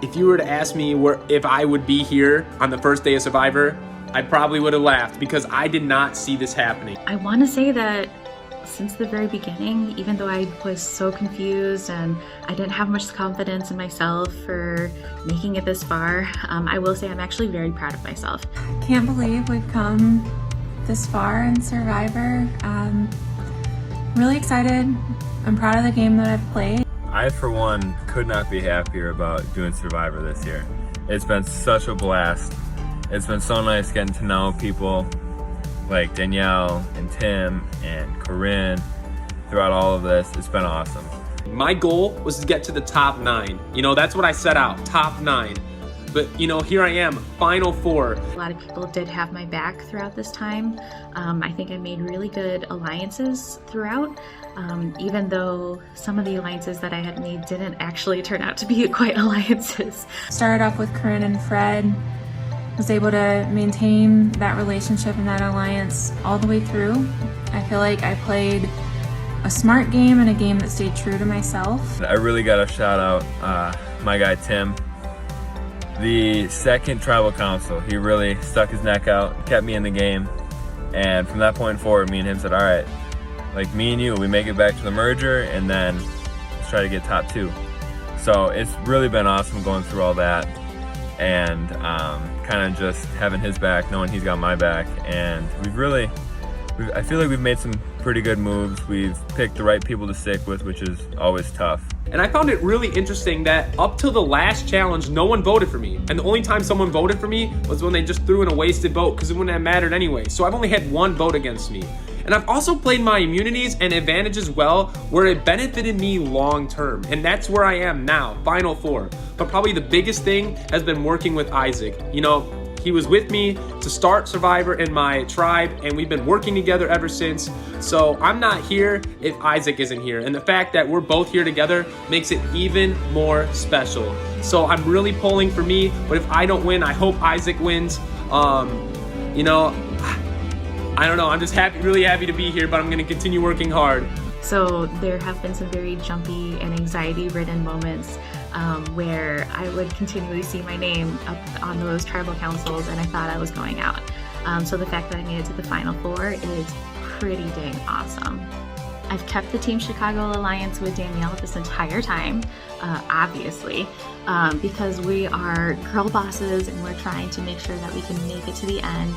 if you were to ask me if I would be here on the first day of Survivor, I probably would have laughed because I did not see this happening. I want to say that since the very beginning, even though I was so confused and I didn't have much confidence in myself for making it this far, I will say I'm actually very proud of myself. Can't believe we've come this far in Survivor. Really excited. I'm proud of the game that I've played. I, for one, could not be happier about doing Survivor this year. It's been such a blast. It's been so nice getting to know people like Danielle and Tim and Corinne throughout all of this. It's been awesome. My goal was to get to the top 9. You know, that's what I set out, top 9. But, you know, here I am, final 4. A lot of people did have my back throughout this time. I think I made really good alliances throughout, even though some of the alliances that I had made didn't actually turn out to be quite alliances. Started off with Corinne and Fred. Was able to maintain that relationship and that alliance all the way through. I feel like I played a smart game and a game that stayed true to myself. I really got to shout out my guy Tim. The second tribal council, he really stuck his neck out, kept me in the game, and from that point forward, me and him said, all right, like me and you, we make it back to the merger, and then let's try to get top 2. So it's really been awesome going through all that, and kind of just having his back, knowing he's got my back, and I feel like we've made some pretty good moves. We've picked the right people to stick with, which is always tough. And I found it really interesting that up till the last challenge, no one voted for me. And the only time someone voted for me was when they just threw in a wasted vote because it wouldn't have mattered anyway. So I've only had 1 vote against me. And I've also played my immunities and advantages well where it benefited me long term. And that's where I am now, final 4. But probably the biggest thing has been working with Isaac. You know, he was with me to start Survivor in my tribe, and we've been working together ever since. So I'm not here if Isaac isn't here. And the fact that we're both here together makes it even more special. So I'm really pulling for me, but if I don't win, I hope Isaac wins. You know, I don't know, I'm just really happy to be here, but I'm gonna continue working hard. So there have been some very jumpy and anxiety-ridden moments where I would continually see my name up on those tribal councils and I thought I was going out. So the fact that I made it to the final 4 is pretty dang awesome. I've kept the Team Chicago alliance with Danielle this entire time, obviously, because we are girl bosses and we're trying to make sure that we can make it to the end.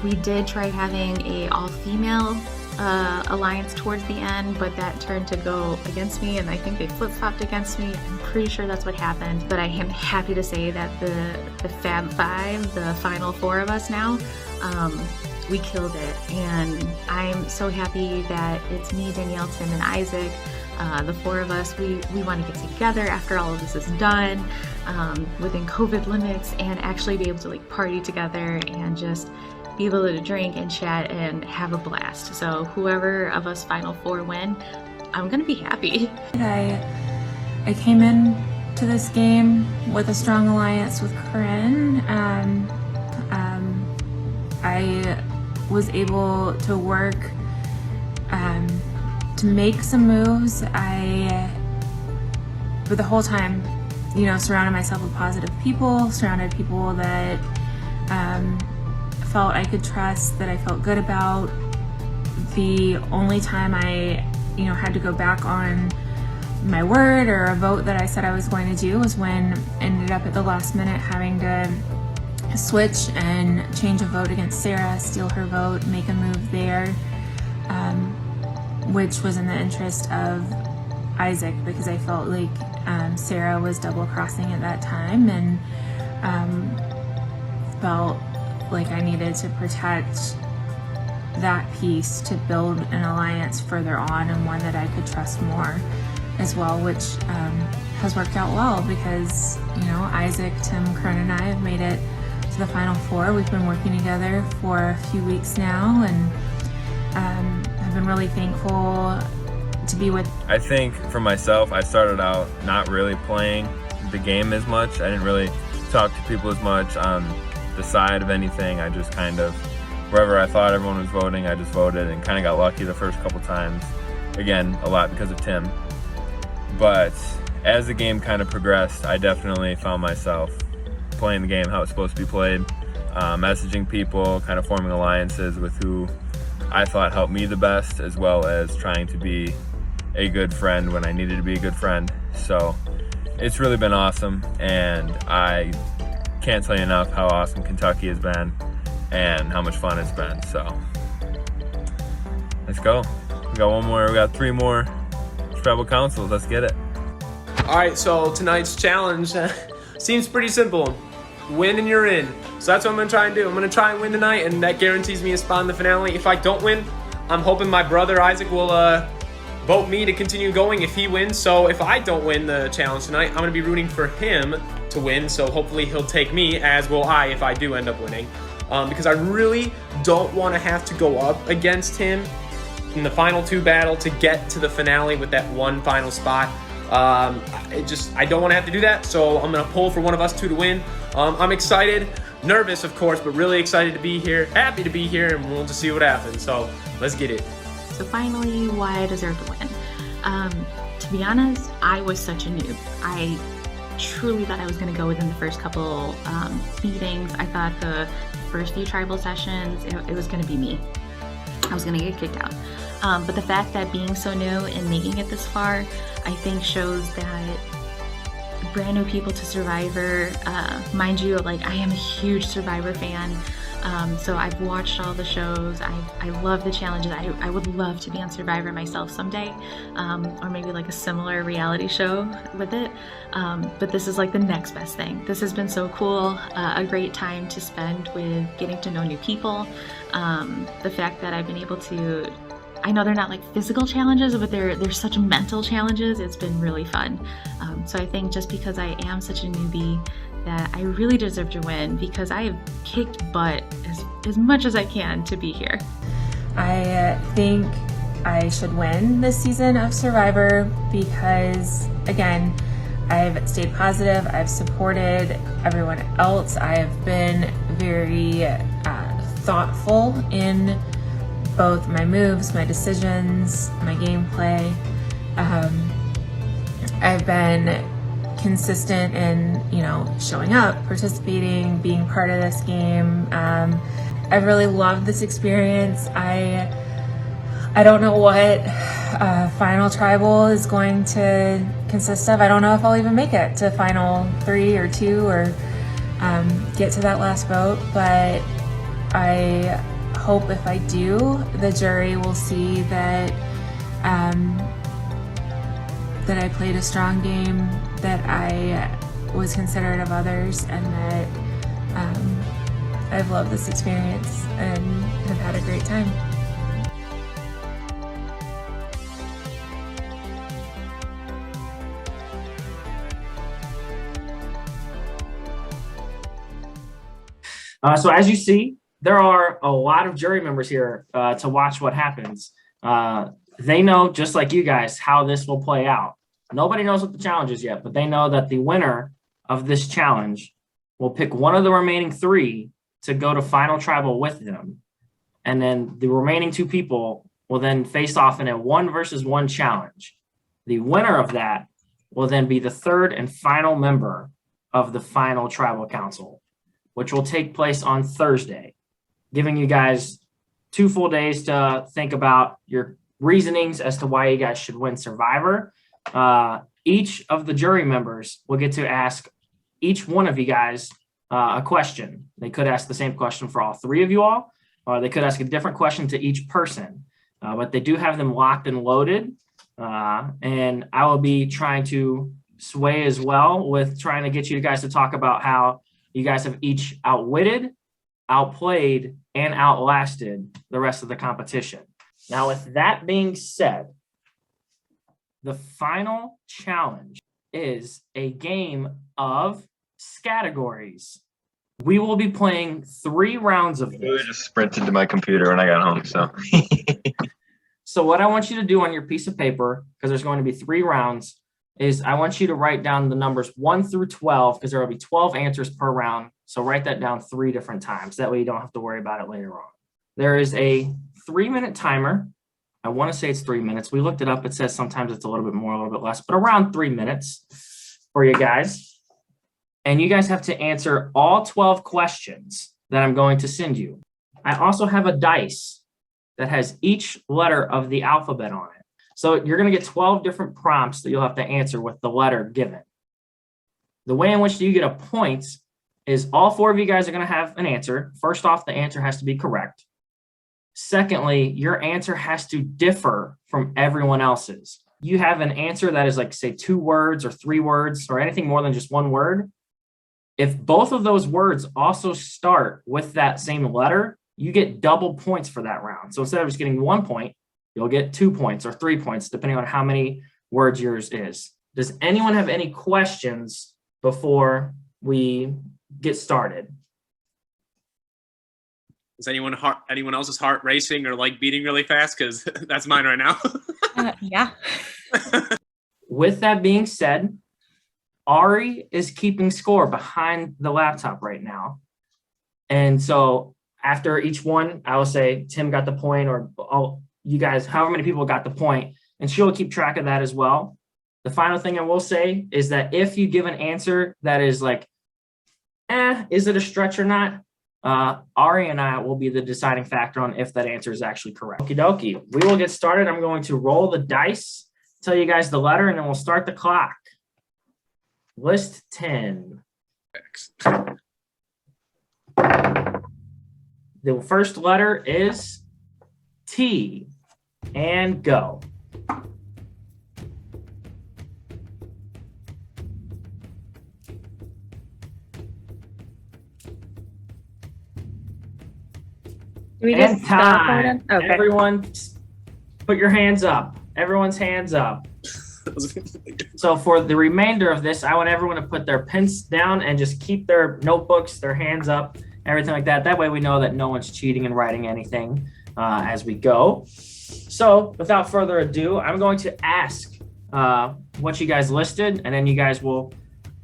We did try having a all-female alliance towards the end, but that turned to go against me, and I think they flip-flopped against me. I'm pretty sure that's what happened, but I am happy to say that the Fab 5, the final 4 of us now, we killed it, and I'm so happy that it's me, Danielle, Tim, and Isaac. The 4 of us, we want to get together after all of this is done, within COVID limits, and actually be able to like party together and just be able to drink and chat and have a blast. So whoever of us final 4 win, I'm gonna be happy. I came in to this game with a strong alliance with Corinne. I was able to work to make some moves. For the whole time, you know, surrounded myself with positive people, surrounded people that felt I could trust, that I felt good about. The only time I, you know, had to go back on my word or a vote that I said I was going to do was when I ended up at the last minute having to switch and change a vote against Sarah, steal her vote, make a move there, which was in the interest of Isaac, because I felt like Sarah was double crossing at that time, and felt like I needed to protect that piece to build an alliance further on, and one that I could trust more as well, which has worked out well because, you know, Isaac, Tim, Corinne, and I have made it to the final 4. We've been working together for a few weeks now, and I've been really thankful to be with. I think for myself, I started out not really playing the game as much. I didn't really talk to people as much on the side of anything. I just kind of, wherever I thought everyone was voting, I just voted and kind of got lucky the first couple times. Again, a lot because of Tim. But as the game kind of progressed, I definitely found myself playing the game how it's supposed to be played, messaging people, kind of forming alliances with who I thought helped me the best, as well as trying to be a good friend when I needed to be a good friend. So it's really been awesome, and I can't tell you enough how awesome Kentucky has been and how much fun it's been. So let's go. We got one more, we got 3 more tribal councils. Let's get it. All right, so tonight's challenge seems pretty simple. Win and you're in. So that's what I'm gonna try and do. I'm gonna try and win tonight, and that guarantees me a spot in the finale. If I don't win, I'm hoping my brother Isaac will vote me to continue going if he wins. So if I don't win the challenge tonight, I'm gonna be rooting for him to win. So hopefully he'll take me, as will I if I do end up winning. Because I really don't want to have to go up against him in the final 2 battle to get to the finale with that one final spot. I don't want to have to do that, so I'm gonna pull for one of us 2 to win. I'm excited, nervous of course, but really excited to be here, happy to be here, and we'll just see what happens. So let's get it. So finally, why I deserve to win. To be honest, I was such a noob. I truly thought I was going to go within the first couple meetings. I thought the first few tribal sessions, it was going to be me. I was going to get kicked out. But the fact that being so new and making it this far, I think shows that brand new people to Survivor, mind you, like I am a huge Survivor fan. So I've watched all the shows. I love the challenges. I would love to be on Survivor myself someday, or maybe like a similar reality show with it. But this is like the next best thing. This has been so cool, a great time to spend with getting to know new people. The fact that I've been able to, I know they're not like physical challenges, but they're such mental challenges. It's been really fun. So I think just because I am such a newbie, that I really deserve to win, because I have kicked butt as much as I can to be here. I think I should win this season of Survivor because, again, I've stayed positive, I've supported everyone else, I've been very thoughtful in both my moves, my decisions, my gameplay. I've been consistent in, showing up, participating, being part of this game. I've really loved this experience. I don't know what final tribal is going to consist of. I don't know if I'll even make it to final 3 or 2 or get to that last vote, but I hope if I do, the jury will see that that I played a strong game, that I was considerate of others, and that I've loved this experience and have had a great time. So as you see, there are a lot of jury members here to watch what happens. They know, just like you guys, how this will play out. Nobody knows what the challenge is yet, but they know that the winner of this challenge will pick one of the remaining 3 to go to final tribal with them. And then the remaining 2 people will then face off in a 1-versus-1 challenge. The winner of that will then be the 3rd and final member of the final tribal council, which will take place on Thursday, giving you guys 2 full days to think about your reasonings as to why you guys should win Survivor. Each of the jury members will get to ask each one of you guys a question. They could ask the same question for all 3 of you all, or they could ask a different question to each person, but they do have them locked and loaded. And I will be trying to sway as well with trying to get you guys to talk about how you guys have each outwitted, outplayed, and outlasted the rest of the competition. Now, with that being said, the final challenge is a game of categories. We will be playing 3 rounds of this. I just sprinted to my computer when I got home, so. So what I want you to do on your piece of paper, because there's going to be 3 rounds, is I want you to write down the numbers 1 through 12, because there will be 12 answers per round. So write that down 3 different times. That way you don't have to worry about it later on. There is a 3-minute timer I want to say it's 3 minutes. We looked it up. It says sometimes it's a little bit more, a little bit less, but around 3 minutes for you guys. And you guys have to answer all 12 questions that I'm going to send you. I also have a dice that has each letter of the alphabet on it. So you're going to get 12 different prompts that you'll have to answer with the letter given. The way in which you get a point is all 4 of you guys are going to have an answer. First off, the answer has to be correct. Secondly, your answer has to differ from everyone else's. You have an answer that is like, say, 2 words or 3 words or anything more than just 1 word. If both of those words also start with that same letter, you get double points for that round. So instead of just getting 1 point, you'll get 2 points or 3 points, depending on how many words yours is. Does anyone have any questions before we get started? Is anyone else's heart racing or like beating really fast? Because that's mine right now. Yeah. With that being said, Ari is keeping score behind the laptop right now. And so after each one, I will say Tim got the point, or you guys, however many people got the point, and she'll keep track of that as well. The final thing I will say is that if you give an answer that is like, is it a stretch or not? Ari and I will be the deciding factor on if that answer is actually correct. Okie dokie. We will get started. I'm going to roll the dice, tell you guys the letter, and then we'll start the clock. List 10. The first letter is T, and go. Do we And just stop time. right then? Okay. Everyone, put your hands up. Everyone's hands up. So for the remainder of this, I want everyone to put their pens down and just keep their notebooks, their hands up, everything like that. That way we know that no one's cheating and writing anything as we go. So without further ado, I'm going to ask what you guys listed, and then you guys will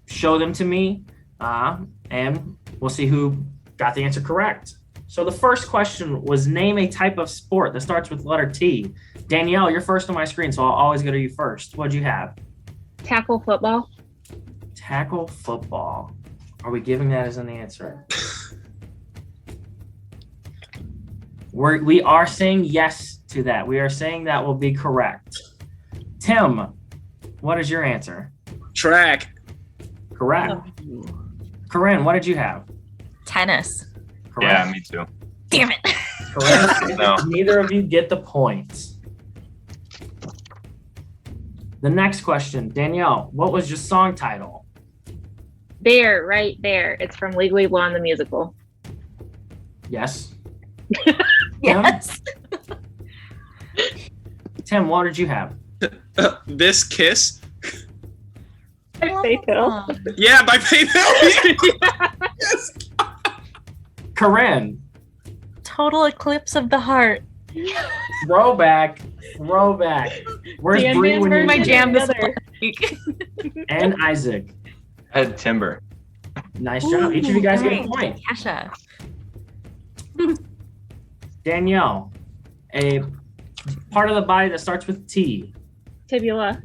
show them to me, and we'll see who got the answer correct. So the first question was, name a type of sport that starts with letter T. Danielle, you're first on my screen, so I'll always go to you first. What'd you have? Tackle football. Tackle football. Are we giving that as an answer? We are saying yes to that. We are saying that will be correct. Tim, what is your answer? Track. Correct. Corinne, what did you have? Tennis. Correct. Yeah, me too. Damn it. Correct. No. Neither of you get the points. The next question, Danielle, what was your song title? There, right there. It's from Legally Blonde the musical. Yes. Yes. Tim, what did you have? This kiss. Fayetteville. Yeah, by PayPal. Yes. Corinne, Total eclipse of the heart. throwback. Where's Dan Bree when Dan's you My need jam it? this week. And Isaac. I had timber. Nice job. Each of you guys get a Ooh, point. Kasha. Danielle, a part of the body that starts with T. Tibula.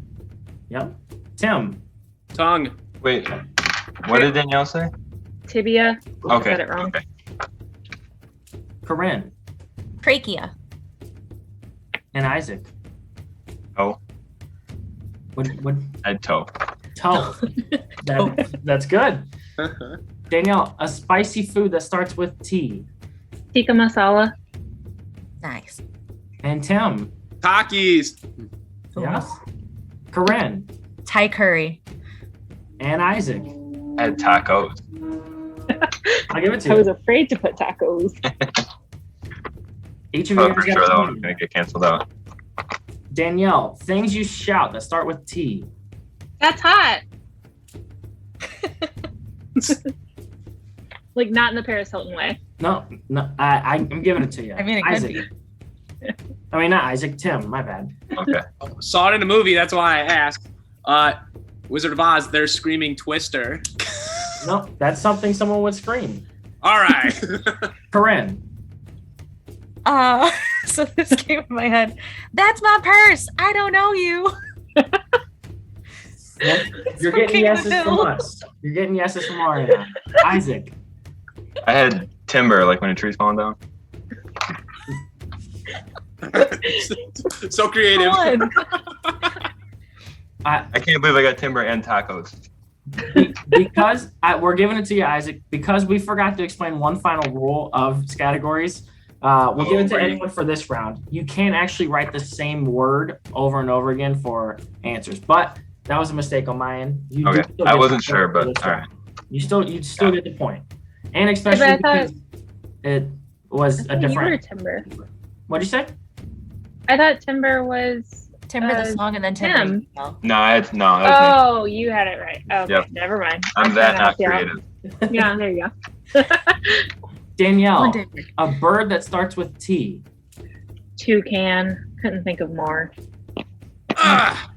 Yep. Tim. Tongue. Wait, what did Danielle say? Tibia. I Okay. said it wrong. Okay. Corinne. Trachea. And Isaac. Oh, What I had toe. toe. That's good. Danielle, a spicy food that starts with T. Tikka masala. Nice. And Tim. Takis. Yes. Corinne. Thai curry. And Isaac. I had tacos. I'll give it to I was you. afraid to put tacos. Each of Oh, you for guys sure got that a one was point. gonna get canceled out. Danielle, things you shout that start with T. That's hot. Like not in the Paris Hilton way. No, I'm giving it to you. I mean, it could Isaac. be. I mean, not Isaac, Tim, my bad. Okay. Saw it in a movie. That's why I asked. Wizard of Oz. They're screaming Twister. No, that's something someone would scream. All right. Corinne. So this came in my head. That's my purse. I don't know you. Well, you're from getting King of the yeses from Hill. us. You're getting yeses from Ariana. Isaac. I had timber, like when a tree's falling down. So creative. One. I, I can't believe I got timber and tacos. because we're giving it to you, Isaac, because we forgot to explain one final rule of categories. We'll give it to anyone for this round. You can't actually write the same word over and over again for answers, but that was a mistake on my end. You do Okay, still I get wasn't the sure, point for but this all round. right. You still get the point, and But especially I thought- because it was a You were different. Timber. What'd you say? I thought Timber was Timber the song and then Timber. Tim. No, that was Oh, you had it right. Okay, Yep. never mind. me. I'm trying that to not help you out. creative. Yeah, there you go. Danielle, One a bird that starts with T. Toucan. Couldn't think of more. Ah,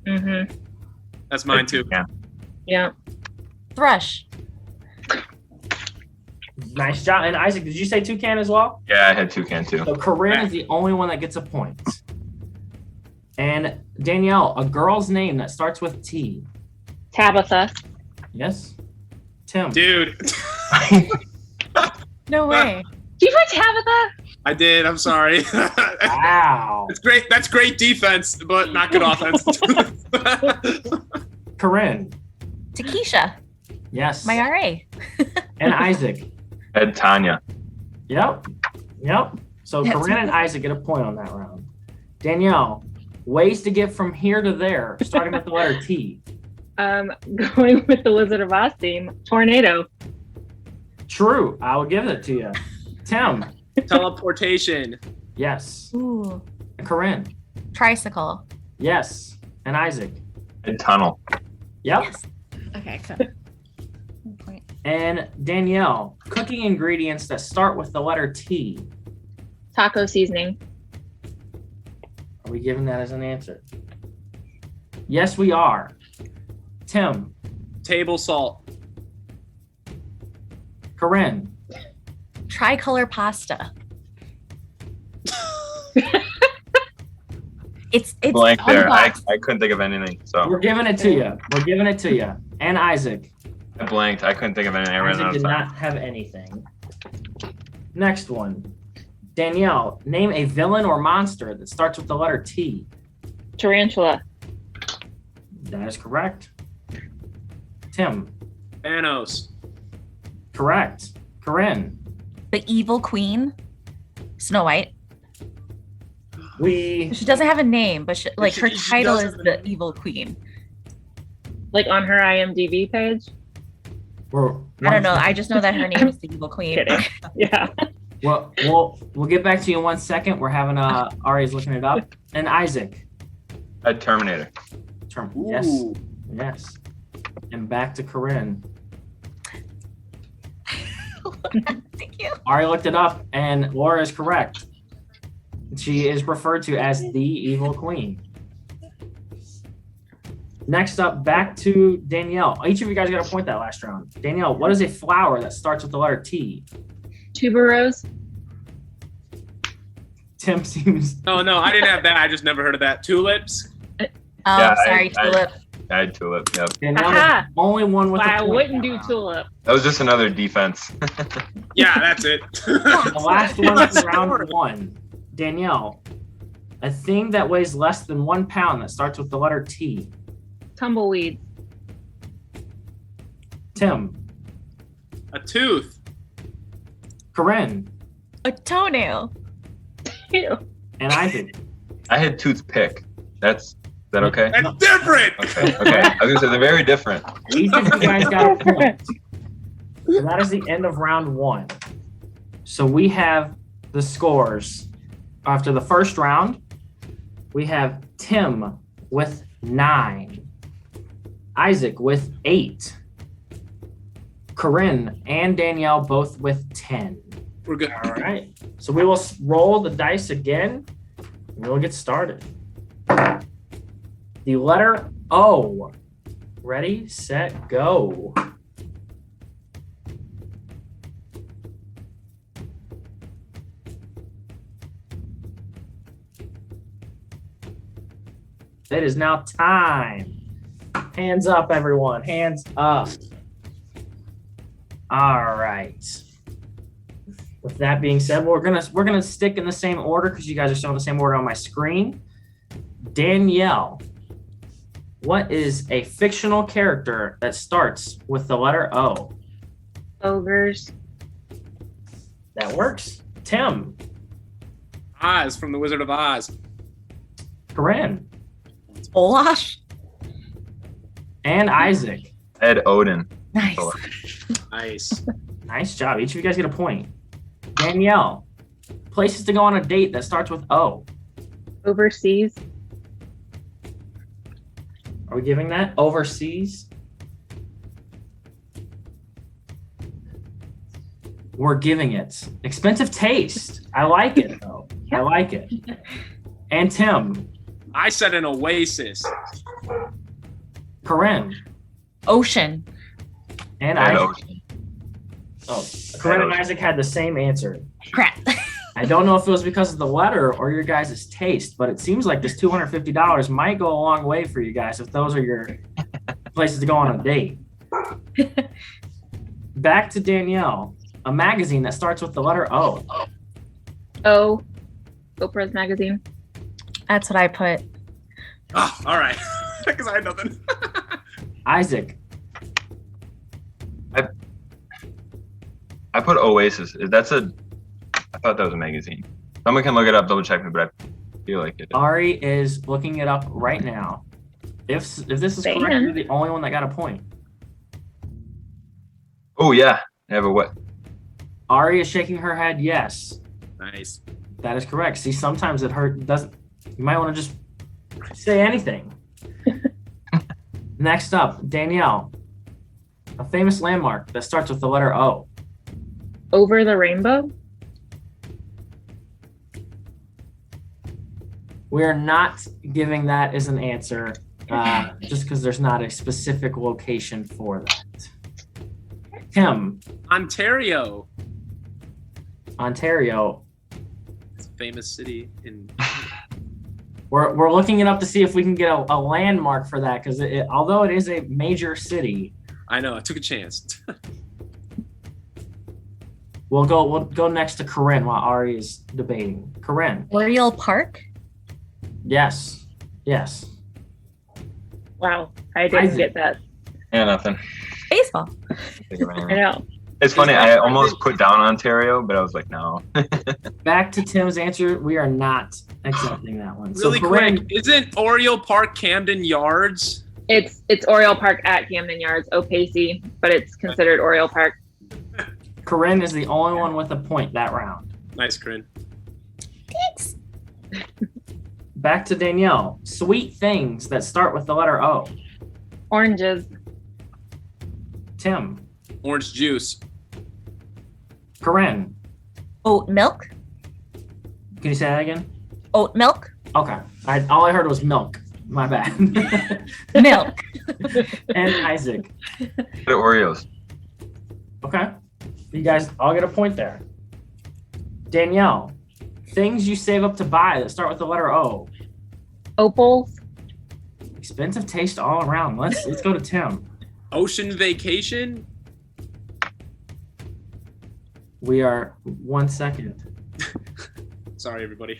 Mm-hmm. that's mine too. Yeah. Yeah. Thrush. Nice job. And Isaac, did you say toucan as well? Yeah, I had toucan too. So Corinne is the only one that gets a point. And Danielle, a girl's name that starts with T. Tabitha. Yes. Tim. Dude, No way. Did you put Tabitha? I did. I'm sorry. Wow. It's great. That's great defense, but not good offense. Corinne. Takesha. Yes. My RA. And Isaac. I had Tanya. Yep. Yep. So That's Corinne and Isaac get a point on that round. Danielle, ways to get from here to there, starting with the letter T. Going with the Wizard of Oz theme. Tornado. True. I will give it to you. Tim. Teleportation. Yes. Ooh. Corinne. Tricycle. Yes. And Isaac. I had tunnel. Yep. Okay, good. Point. And Danielle, cooking ingredients that start with the letter T. Taco seasoning. Are we giving that as an answer? Yes, we are. Tim. Table salt. Corinne. Tricolor pasta. it's Blank on the there. I box. couldn't think of anything. So We're giving it to you. We're giving it to you. And Isaac. I blanked. I couldn't think of anything. I ran Isaac out of did time. not have anything. Next one. Danielle, name a villain or monster that starts with the letter T. Tarantula. That is correct. Tim. Thanos. Correct. Corinne. The Evil Queen. Snow White. We She doesn't have a name, but like her She title does is have a the name. Evil Queen. Like on her IMDb page. were. I don't know. I just know that her name is the Evil Queen. Kidding. Yeah. Well, we'll get back to you in 1 second. We're having Ari's looking it up. And Isaac. I had Terminator. Yes. Ooh. Yes. And back to Corinne. Thank you. Ari looked it up, and Laura is correct. She is referred to as the Evil Queen. Next up, back to Danielle. Each of you guys got a point that last round. Danielle, what is a flower that starts with the letter T? Tuberose. Tim seems. Oh no, I didn't have that. I just never heard of that. Tulips. Oh, Yeah, sorry, Tulip. I had tulip. Yep. Danielle, Aha! the only one with Why a I point wouldn't that do round. tulip. That was just another defense. Yeah, that's it. The last one Let's for round score. one. Danielle, a thing that weighs less than 1 pound that starts with the letter T. Tumbleweed. Tim. A tooth. Corinne. A toenail. Ew. And Isaac. I had toothpick. Is that okay? That's different. Okay. Okay. I was gonna say they're very different. Each of you guys got a point. So that is the end of round one. So we have the scores. After the first round, we have Tim with 9, Isaac with 8, Corinne and Danielle both with 10. We're good. All right. So we will roll the dice again. And we'll get started. The letter O. Ready, set, go. It is now time. Hands up, everyone. Hands up. All right. With that being said, we're gonna stick in the same order because you guys are still in the same order on my screen. Danielle, what is a fictional character that starts with the letter O? Ogres. That works. Tim, Oz from The Wizard of Oz. Corinne, Olash. and Isaac. Ed Odin. Nice. Nice. Nice job. Each of you guys get a point. Danielle, places to go on a date that starts with O. Overseas. Are we giving that? Overseas? We're giving it. Expensive taste. I like it, though. I like it. And Tim, I said an oasis. Corinne, Ocean. and Ed Isaac. Ocean. Oh, Corinne and Isaac had the same answer. Crap. I don't know if it was because of the letter or your guys' taste, but it seems like this $250 might go a long way for you guys if those are your places to go on a date. Back to Danielle. A magazine that starts with the letter O. O. Oprah's magazine. That's what I put. Oh, all right. Because I had nothing. Isaac. I put Oasis. I thought that was a magazine. Someone can look it up, double check me, but I feel like it. Ari is looking it up right now. If this is correct, Damn. you're the only one that got a point. Oh yeah. I have a what? Ari is shaking her head yes. Nice. That is correct. See, sometimes it doesn't. You might want to just say anything. Next up, Danielle. A famous landmark that starts with the letter O. Over the rainbow. We are not giving that as an answer, just because there's not a specific location for that. Tim, Ontario. Ontario. It's a famous city in. We're looking it up to see if we can get a landmark for that, because although it is a major city, I know. I took a chance. we'll go next to Corinne while Ari is debating. Corinne, Oriole Park. yes. Wow. I didn't Isaac. get that. Yeah, nothing. Baseball. Think of anything. I know. It's funny. I almost put down Ontario, but I was like, no. Back to Tim's answer. We are not accepting that one. Really so Corinne, quick. Isn't Oriole Park Camden Yards? It's Oriole Park at Camden Yards, Opacey, but it's considered Oriole Park. Corinne is the only one with a point that round. Nice, Corinne. Thanks. Back to Danielle. Sweet things that start with the letter O. Oranges. Tim. Orange juice. Corinne. Oat milk. Can you say that again? Oat milk. Okay. All I heard was milk. My bad. Milk. And Isaac. The Oreos. Okay. You guys all get a point there. Danielle. Things you save up to buy that start with the letter O. Opals. Expensive taste all around. Let's go to Tim. Ocean vacation. We are 1 second. Sorry, everybody.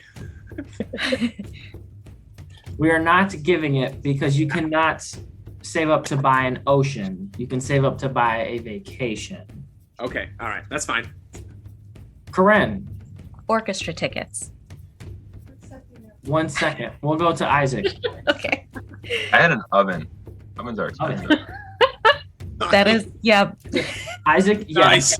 We are not giving it because you cannot save up to buy an ocean. You can save up to buy a vacation. Okay. All right. That's fine. Corinne, Orchestra tickets. 1 second. We'll go to Isaac. Okay. I had an oven. Ovens are expensive. Oven. That is, yeah. Isaac, yes. Nice.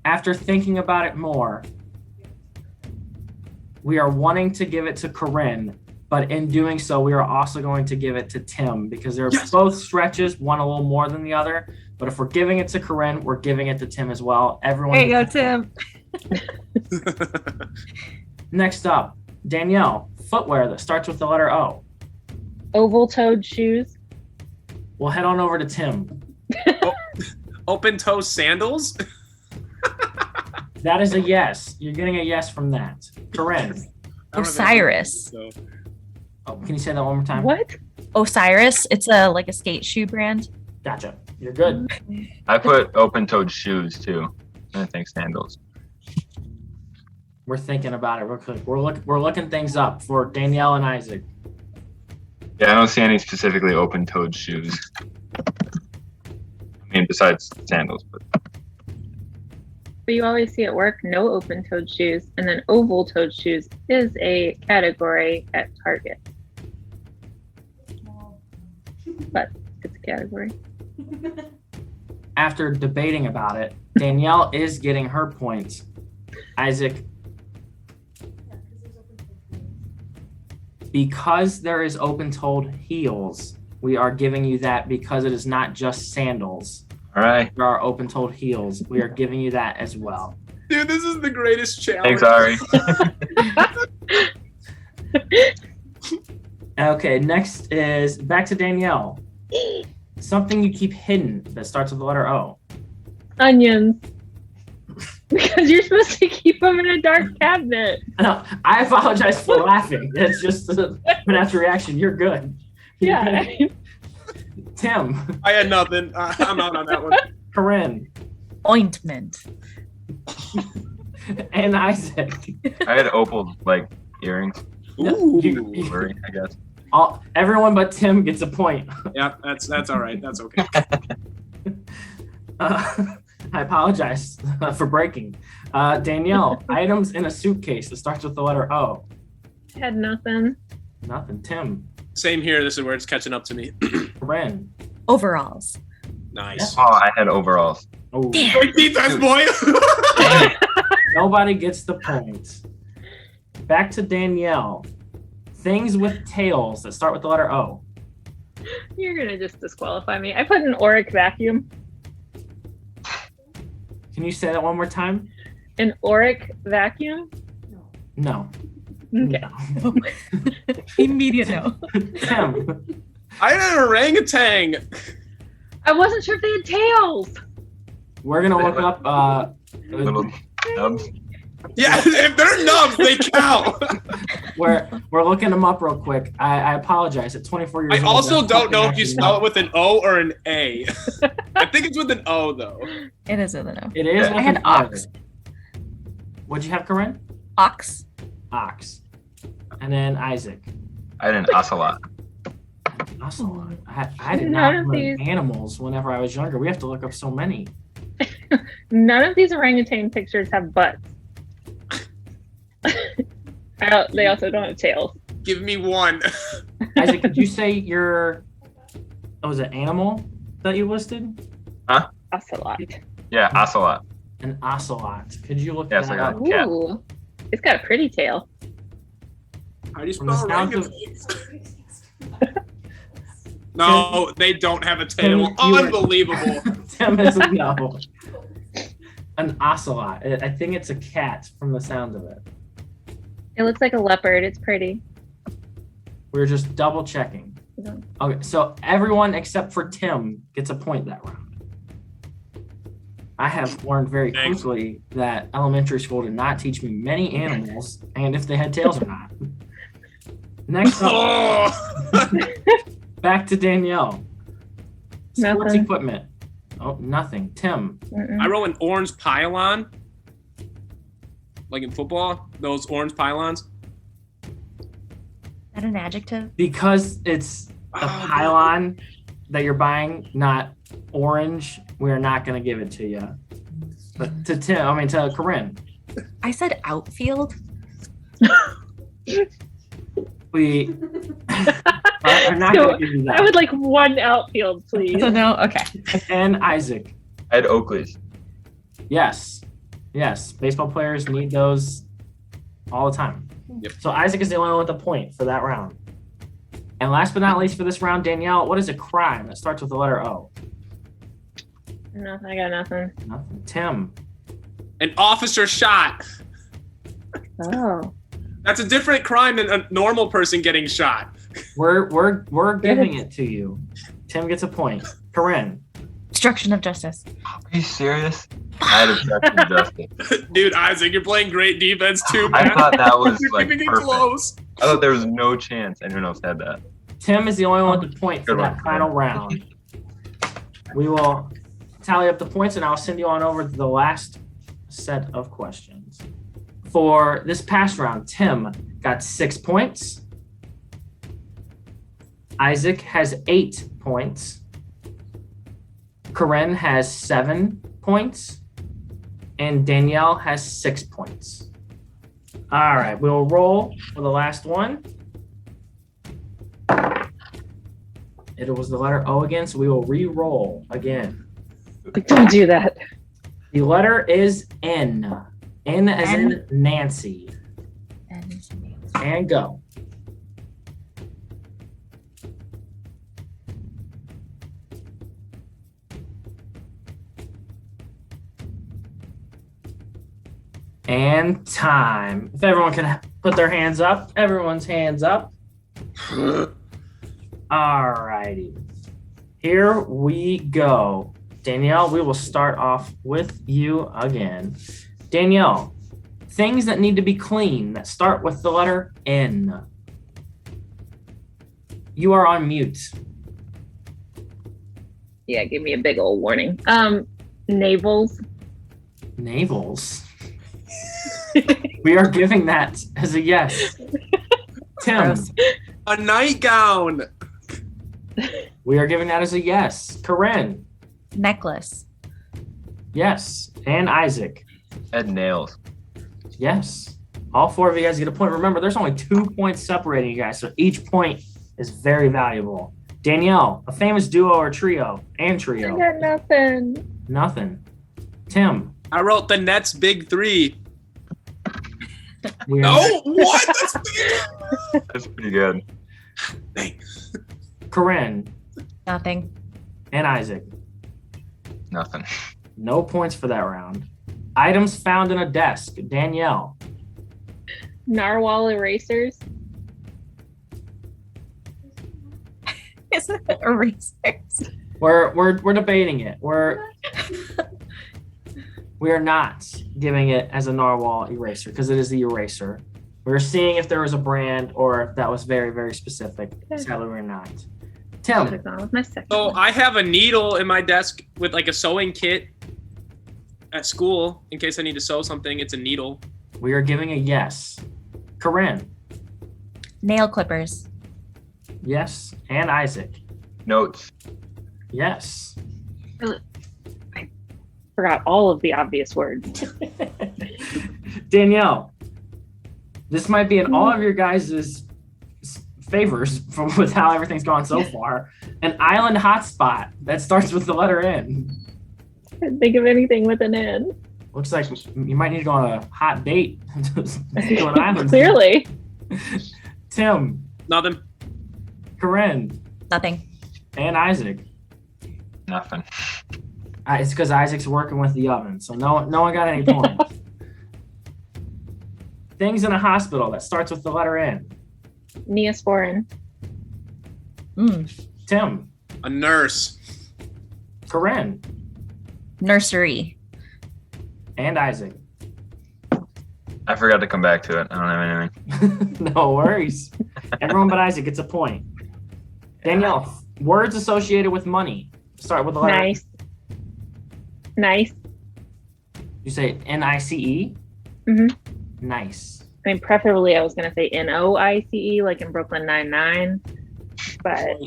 After thinking about it more, we are wanting to give it to Corinne, but in doing so, we are also going to give it to Tim because they're both stretches, one a little more than the other. But if we're giving it to Corinne, we're giving it to Tim as well. Everyone. There you go, Tim. Next up, Danielle, footwear that starts with the letter O. Oval-toed shoes. We'll head on over to Tim. Open toe sandals. That is a yes. You're getting a yes from that. Corinne, don't have Osiris. any, so. Oh, can you say that one more time? What? Osiris. It's a skate shoe brand. Gotcha. You're good. I put open-toed shoes too. I think sandals. We're thinking about it real quick. We're looking things up for Danielle and Isaac. Yeah, I don't see any specifically open-toed shoes. I mean, besides sandals, but But you always see at work no open-toed shoes, and then oval-toed shoes is a category at Target. But it's a category. After debating about it, Danielle is getting her points. Isaac, because there is open-toed heels, we are giving you that because it is not just sandals. all right. There are open-toed heels. We are giving you that as well. Dude, this is the greatest challenge. Thanks, Ari. Okay, next is back to Danielle. Something you keep hidden that starts with the letter O. Onions. Because you're supposed to keep them in a dark cabinet. No, I apologize for laughing. It's just a natural reaction. You're good. You're Yeah. good. Tim, I had nothing. I'm out on that one. Corinne, Ointment. and Isaac. I had opal like earrings. Ooh. Earring, I guess. Everyone but Tim gets a point. Yeah, that's all right. That's okay. I apologize for breaking. Danielle, items in a suitcase that starts with the letter O. Had nothing. Nothing. Tim, Same here. This is where it's catching up to me. Corinne. Overalls. Nice. Oh, I had overalls. Oh, Great defense, boy. nobody gets the point. Back to Danielle. Things with tails that start with the letter O. You're gonna just disqualify me. I put an Oric vacuum. Can you say that one more time? An Oric vacuum? No. Okay. No. Immediate no. Tim, I had an orangutan. I wasn't sure if they had tails. we're gonna look up. Little nubs. Yeah, if they're nubs, they count. We're looking them up real quick. I apologize. At 24 years I old, also that's don't know something if you I should spell know. it with an O or an A. I think it's with an O though. It is with a no. It is. Yeah. with I had an O. ox. What'd you have, Corinne? Ox. Ox. And then Isaac. I had an ocelot. Ocelot. I did None not of learn these- animals whenever I was younger. We have to look up so many. None of these orangutan pictures have butts. They also don't have tails. Give me one. Isaac, did you say your was it animal that you listed? Ocelot. Yeah, ocelot. An ocelot. Could you look Yes, that I got up? it. Cat. Ooh. It's got a pretty tail. How do you From the spell sound of- orangutans? No, they don't have a tail. You were- Unbelievable. Tim is a no. An ocelot. I think it's a cat from the sound of it. It looks like a leopard. It's pretty. We were just double checking. No. Okay, so everyone except for Tim gets a point that round. I have learned very Thanks. quickly that elementary school did not teach me many animals and if they had tails or not. Next up, Oh. back to Danielle. Sports Nothing. equipment. Oh, nothing. Tim. Mm-mm. I roll an orange pylon. Like in football, those orange pylons. Is that an adjective? Because it's a Oh, pylon that you're buying, not orange, we are not going to give it to you. But to Corinne, I said outfield. we are not So, going to give you I that. would like one outfield, please. So no. Okay. And Isaac, I had Oakleys. yes. Yes, baseball players need those all the time. Yep. So Isaac is the only one with a point for that round. And last but not least for this round, Danielle, what is a crime that starts with the letter O? No, I got nothing. Nothing. Tim. An officer shot. Oh. That's a different crime than a normal person getting shot. We're giving it to you. Tim gets a point. Corinne. Obstruction of justice. Are you serious? I had obstruction of justice. Dude, Isaac, you're playing great defense too, man. I thought that was You're like keeping it perfect. close. I thought there was no chance anyone else had that. Tim is the only one with the point for Good that one. final round. We will tally up the points and I'll send you on over to the last set of questions. For this past round, Tim got 6 points. Isaac has 8 points. Corinne has 7 points. And Danielle has 6 points. All right, we'll roll for the last one. It was the letter O again, so we will re-roll again. Don't do that. The letter is N. N as in Nancy. And go. And time. If everyone can put their hands up, everyone's hands up. All righty. Here we go. Danielle, we will start off with you again. Danielle, things that need to be clean that start with the letter N. You are on mute. Yeah, give me a big old warning. Navels. Navels. We are giving that as a yes. Tim, Gross. A nightgown. we are giving that as a yes. Corinne, Necklace. yes. And Isaac, Had nails. yes. All 4 of you guys get a point. Remember, there's only 2 points separating you guys, so each point is very valuable. Danielle, a famous duo or trio and I trio. got nothing. Nothing. Tim, I wrote the Nets big 3. we are No, what? That's That's pretty good. Corinne Nothing. and Isaac. Nothing. No points for that round. Items found in a desk. Danielle, Narwhal erasers. Isn't it erasers? we're debating it. We are not giving it as a narwhal eraser because it is the eraser. We're seeing if there was a brand or if that was very, very specific. Sadly, we're not. Should Tim, have gone with my second. So one. I have a needle in my desk with like a sewing kit at school in case I need to sew something. It's a needle. we are giving a yes. Corinne, Nail clippers. yes. And Isaac, Notes. yes. Forgot all of the obvious words. Danielle, this might be in all of your guys' favors from with how everything's gone so far. An island hotspot that starts with the letter N. Couldn't think of anything with an N. Looks like you might need to go on a hot date to an island. Clearly. Tim, Nothing. Corinne, Nothing. and Isaac. Nothing. It's because Isaac's working with the oven, so no one got any points. Things in a hospital that starts with the letter N. Neosporin. Tim, A nurse. Corinne, Nursery. and Isaac. I forgot to come back to it. I don't have anything. No worries. Everyone but Isaac gets a point. Danielle, words associated with money start with the letter. Nice. Nice. You say N-I-C-E? Mhm. Nice. I mean, preferably I was going to say Noice, like in Brooklyn Nine-Nine. But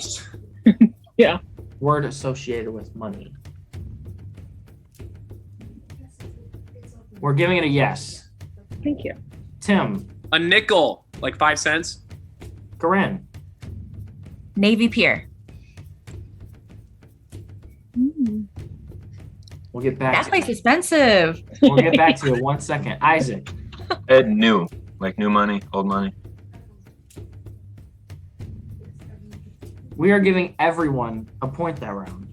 yeah. Word associated with money. We're giving it a yes. Thank you. Tim, A nickel. Like 5 cents. Corinne, Navy Pier. we'll get back That to place is expensive. We'll get back to you 1 second. Isaac, Ed new. Like new money, old money. we are giving everyone a point that round.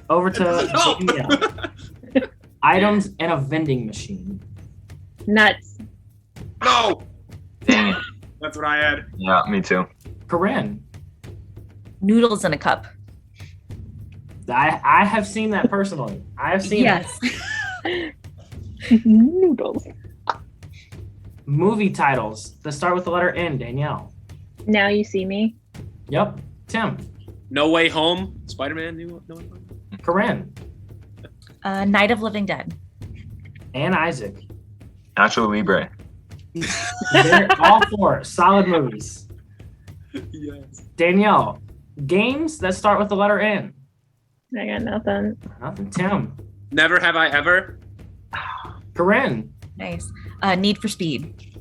Over to Danielle. Items in a vending machine. Nuts. No. Dang it. That's what I had. Yeah, me too. Corinne, Noodles in a cup. I have seen that personally. I have seen Yes. Noodles. movie titles that start with the letter N. Danielle. Now you see me. Yep. Tim. No Way Home. Spider-Man. No Way Home. Corinne. Night of Living Dead. And Isaac. Nacho Libre. They're all four solid movies. Yes. Danielle. Games that start with the letter N. I got nothing. Nothing. Tim. Never Have I Ever. Corinne. Nice. Need for Speed.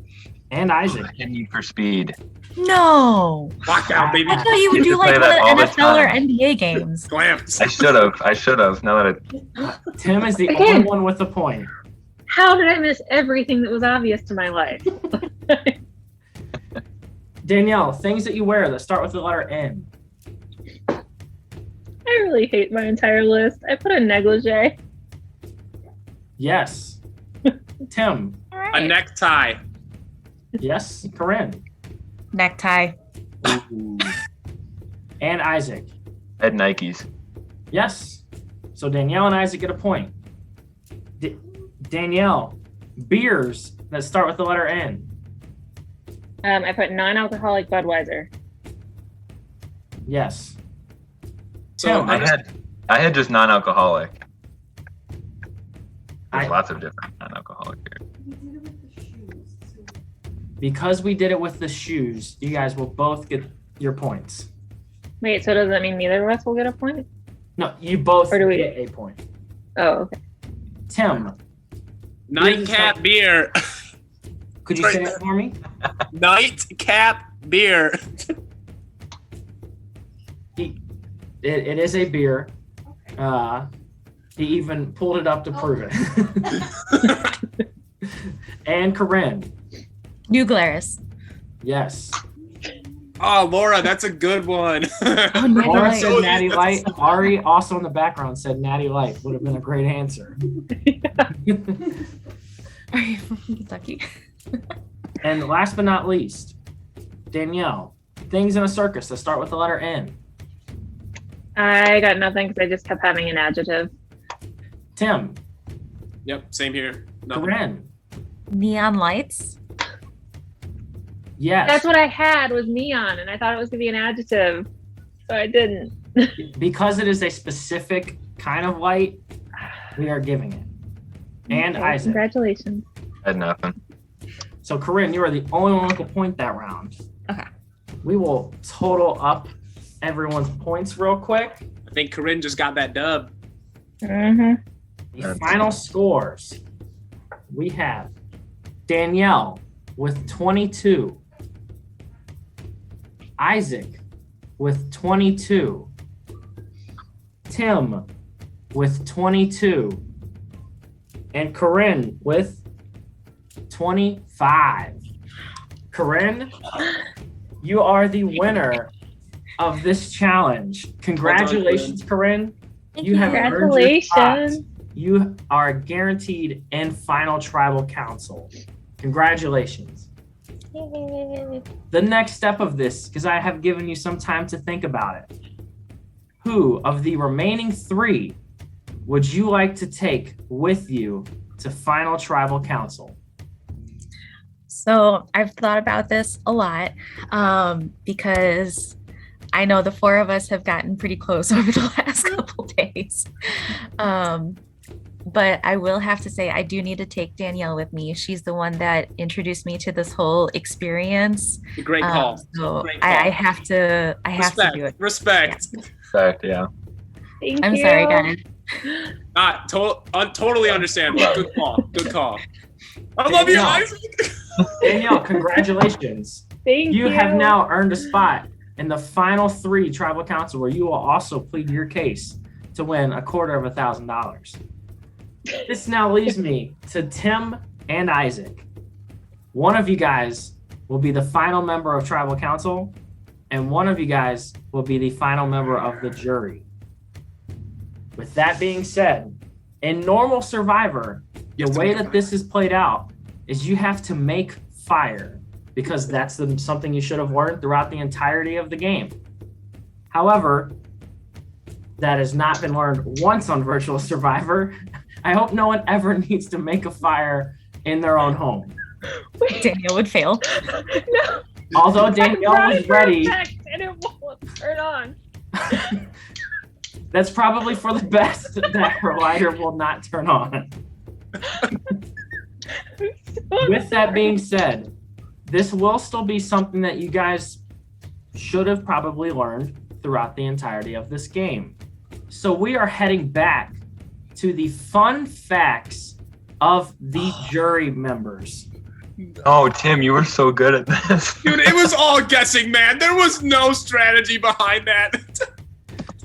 And Isaac. Need for Speed. No. Lockout, baby. I thought you would You do play like that all one the of the NFL or time. NBA games. Glamps. I should have. Now that Tim is the Again. only one with a point. How did I miss everything that was obvious to my life? Danielle, things that you wear that start with the letter N. I really hate my entire list. I put a negligee. Yes. Tim. All A right. necktie. Yes. Corinne. Necktie. And Isaac. Ed Nikes. Yes. So Danielle and Isaac get a point. Danielle, beers that start with the letter N. I put non-alcoholic Budweiser. Yes. So Tim, I had just non-alcoholic. There's I- lots of different non-alcoholic beer. because we did it with the shoes, you guys will both get your points. Wait, so does that mean neither of us will get a point? No, you both Or do we- get a point. Oh, okay. Tim, Nightcap beer. could you say it for me? Nightcap beer. It is a beer. He even pulled it up to prove it. And Corinne. New Glarus. Yes. Oh, Laura, that's a good one. Oh, Natty Laura Light. said Natty Light. Ari, also in the background, said Natty Light. Would have been a great answer. Are you from Kentucky? And last but not least, Danielle. Things in a circus that start with the letter N. I got nothing because I just kept having an adjective. Tim. Yep, same here. Nothing. Corinne. Neon lights. Yes. That's what I had was neon, and I thought it was going to be an adjective, so I didn't. Because it is a specific kind of light, we are giving it. And Okay, Isaac. Congratulations. I had nothing. So Corinne, you are the only one with a point that round. Okay. We will total up everyone's points real quick. I think Corinne just got that dub. Mm-hmm. The final scores. We have Danielle with 22. Isaac with 22. Tim with 22. And Corinne with 25. Corinne, you are the winner of this challenge. Congratulations, Corinne. You have earned your spot. Congratulations. You are guaranteed in final tribal council. Congratulations. The next step of this, because I have given you some time to think about it. Who of the remaining 3 would you like to take with you to final tribal council? So I've thought about this a lot because I know the 4 of us have gotten pretty close over the last couple days. But I will have to say I do need to take Danielle with me. She's the one that introduced me to this whole experience. Great call. So Great call. I have to do it. Respect. Fact, yeah. Thank I'm you. sorry, guys. Totally understandable. Good call. Good call. I love you, Danielle. Isaac. Danielle, congratulations. Thank you. You have now earned a spot in the final 3 tribal council where you will also plead your case to win $250,000. This now leaves me to Tim and Isaac. One of you guys will be the final member of tribal council, and one of you guys will be the final member of the jury. With that being said, in normal Survivor, the way that this is played out is you have to make fire, because that's something you should have learned throughout the entirety of the game. However, that has not been learned once on Virtual Survivor. I hope no one ever needs to make a fire in their own home. Danielle would fail. No. Although Danielle was ready, And it won't turn on. that's probably for the best that her lighter will not turn on. With that being said, this will still be something that you guys should have probably learned throughout the entirety of this game. So we are heading back to the fun facts of the jury members. Oh, Tim, you were so good at this. Dude, it was all guessing, man. There was no strategy behind that.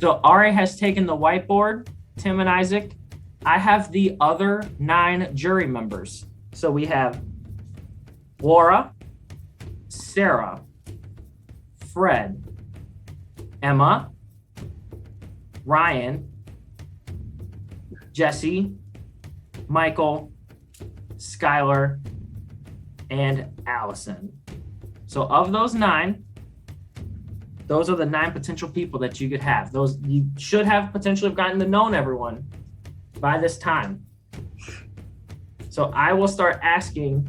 So Ari has taken the whiteboard, Tim and Isaac. I have the other 9 jury members. So we have Laura, Sarah, Fred, Emma, Ryan, Jesse, Michael, Skylar, and Allison. So of those 9, those are the 9 potential people that you could have. Those you should have potentially gotten to know everyone by this time. So I will start asking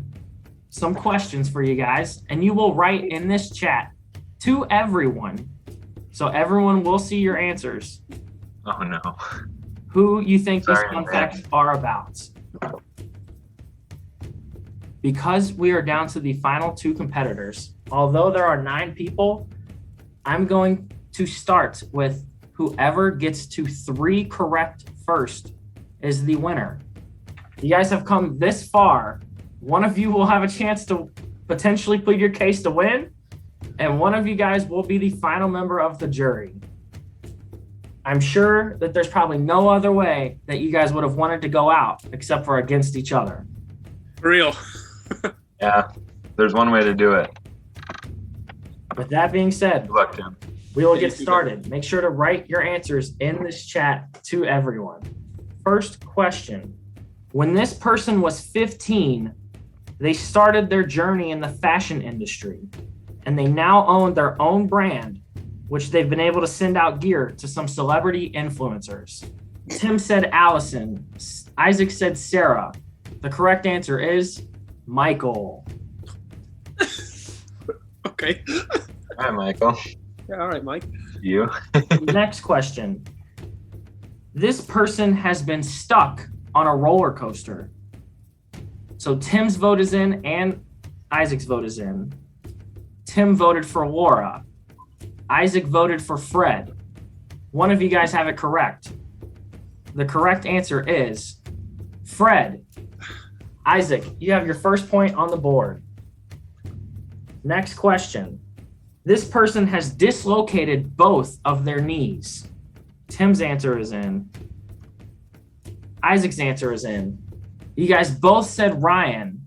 some questions for you guys, and you will write in this chat to everyone. So everyone will see your answers. Oh no. Who you think these Sorry, fun man. facts are about. Because we are down to the final 2 competitors, although there are 9 people, I'm going to start with whoever gets to 3 correct first is the winner. You guys have come this far. One of you will have a chance to potentially plead your case to win, and one of you guys will be the final member of the jury. I'm sure that there's probably no other way that you guys would have wanted to go out except for against each other. For real. Yeah, there's one way to do it. With that being said, Good luck, Tim. we will get started. Make sure to write your answers in this chat to everyone. First question. When this person was 15, they started their journey in the fashion industry, and they now own their own brand, which they've been able to send out gear to some celebrity influencers. Tim said Allison. Isaac said Sarah. The correct answer is Michael. Okay. All right, Michael. Yeah, all right, Mike. You. Next question. This person has been stuck on a roller coaster. So Tim's vote is in and Isaac's vote is in. Tim voted for Laura. Isaac voted for Fred. One of you guys have it correct. The correct answer is Fred. Isaac, you have your first point on the board. Next question. This person has dislocated both of their knees. Tim's answer is in. Isaac's answer is in. You guys both said Ryan.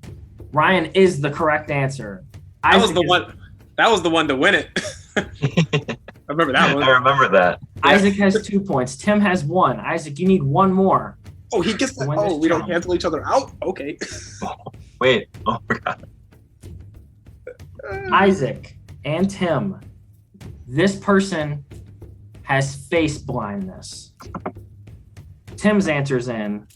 Ryan is the correct answer. That was Isaac the is- one. That was the one to win it. I remember that one. I remember that. Isaac has 2 points. Tim has 1. Isaac, you need 1 more. Oh, he gets that. Win this Oh, we don't challenge. cancel each other out. Okay. Wait. Oh my God. Isaac and Tim, this person has face blindness. Tim's answer's in.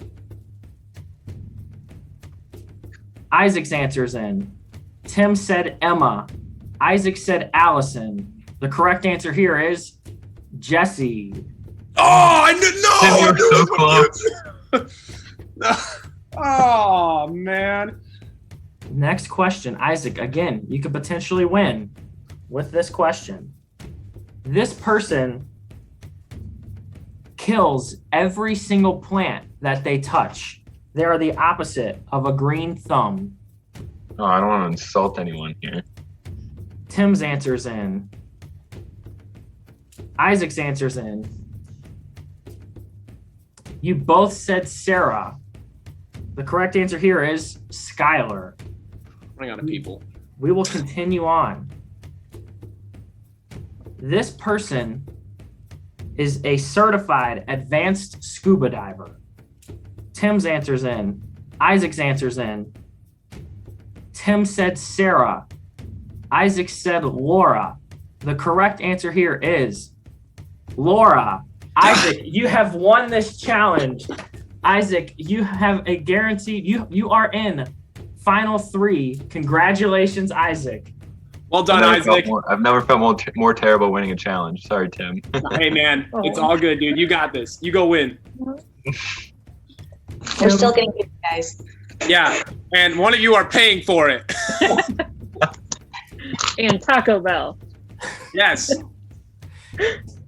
Isaac's answer's in. Tim said Emma. Isaac said Allison. The correct answer here is Jesse. Oh, I knew. Tim, No, you were so close. Oh man. Next question. Isaac, again, you could potentially win with this question. This person kills every single plant that they touch. They are the opposite of a green thumb. Oh, I don't want to insult anyone here. Tim's answer's in. Isaac's answer's in. You both said Sarah. The correct answer here is Skylar. Hang on, people. We will continue on. This person is a certified advanced scuba diver. Tim's answer's in. Isaac's answer's in. Tim said Sarah. Isaac said Laura. The correct answer here is Laura. Isaac, you have won this challenge. Isaac, you have a guaranteed, you are in final 3. Congratulations, Isaac. Well done, Isaac. I've never felt more terrible winning a challenge. Sorry, Tim. Hey, man, it's all good, dude. You got this. You go win. We're still getting good, guys. Yeah, and one of you are paying for it. And Taco Bell. Yes.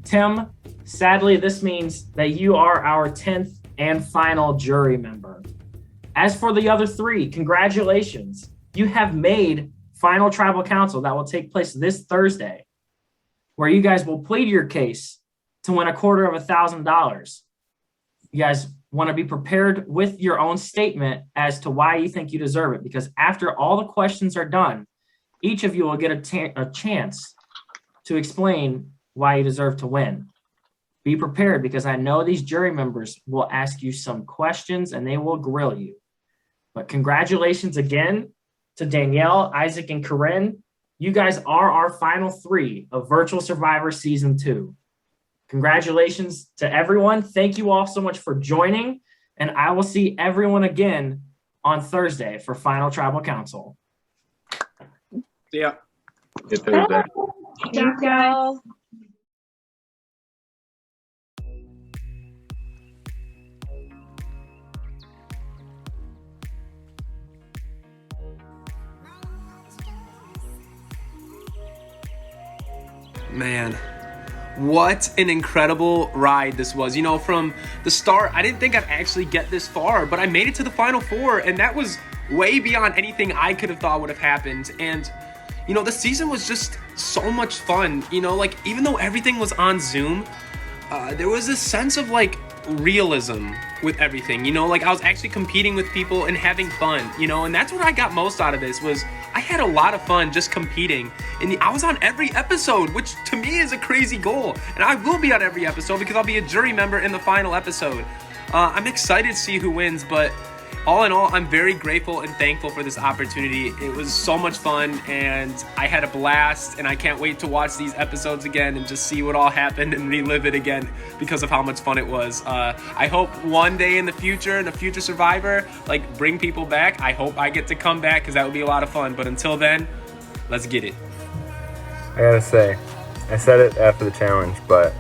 Tim, sadly, this means that you are our 10th and final jury member. As for the other 3, congratulations. You have made final tribal council that will take place this Thursday, where you guys will plead your case to win $250,000. You guys want to be prepared with your own statement as to why you think you deserve it, because after all the questions are done, each of you will get a chance to explain why you deserve to win. Be prepared, because I know these jury members will ask you some questions and they will grill you. But congratulations again to Danielle, Isaac, and Corinne. You guys are our final 3 of Virtual Survivor Season 2. Congratulations to everyone. Thank you all so much for joining, and I will see everyone again on Thursday for Final Tribal Council. Yeah. Good Thursday. Thanks, guys. Man, what an incredible ride this was. You know, from the start, I didn't think I'd actually get this far, but I made it to the final 4, and that was way beyond anything I could have thought would have happened. And, you know, the season was just so much fun. You know, like, even though everything was on Zoom, there was this sense of, like, realism with everything. You know, like, I was actually competing with people and having fun, you know, and that's what I got most out of this. Was I had a lot of fun just competing, and I was on every episode, which to me is a crazy goal, and I will be on every episode because I'll be a jury member in the final episode. I'm excited to see who wins, but all in all, I'm very grateful and thankful for this opportunity. It was so much fun, and I had a blast, and I can't wait to watch these episodes again and just see what all happened and relive it again because of how much fun it was. I hope one day in the future Survivor, like, bring people back. I hope I get to come back because that would be a lot of fun. But until then, let's get it. I gotta say, I said it after the challenge, but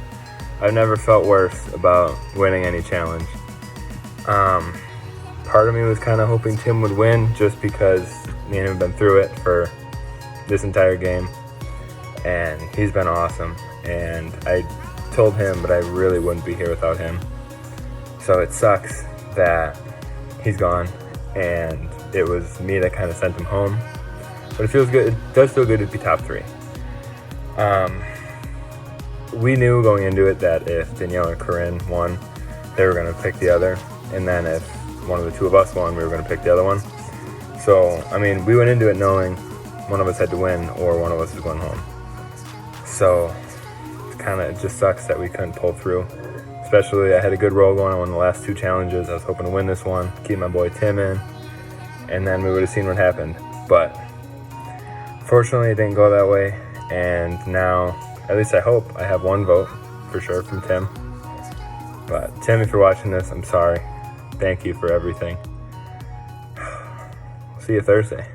I've never felt worse about winning any challenge. Part of me was kind of hoping Tim would win just because me and him have been through it for this entire game, and he's been awesome. And I told him, but I really wouldn't be here without him. So it sucks that he's gone, and it was me that kind of sent him home. But it feels good. It does feel good to be top 3. We knew going into it that if Danielle or Corinne won, they were going to pick the other, and then if one of the 2 of us won, we were going to pick the other one. So, I mean, we went into it knowing one of us had to win or one of us was going home. So, it just sucks that we couldn't pull through. Especially, I had a good roll going on the last 2 challenges. I was hoping to win this one, keep my boy Tim in, and then we would have seen what happened. But, fortunately, it didn't go that way. And now, at least I hope, I have 1 vote for sure from Tim. But, Tim, if you're watching this, I'm sorry. Thank you for everything. See you Thursday.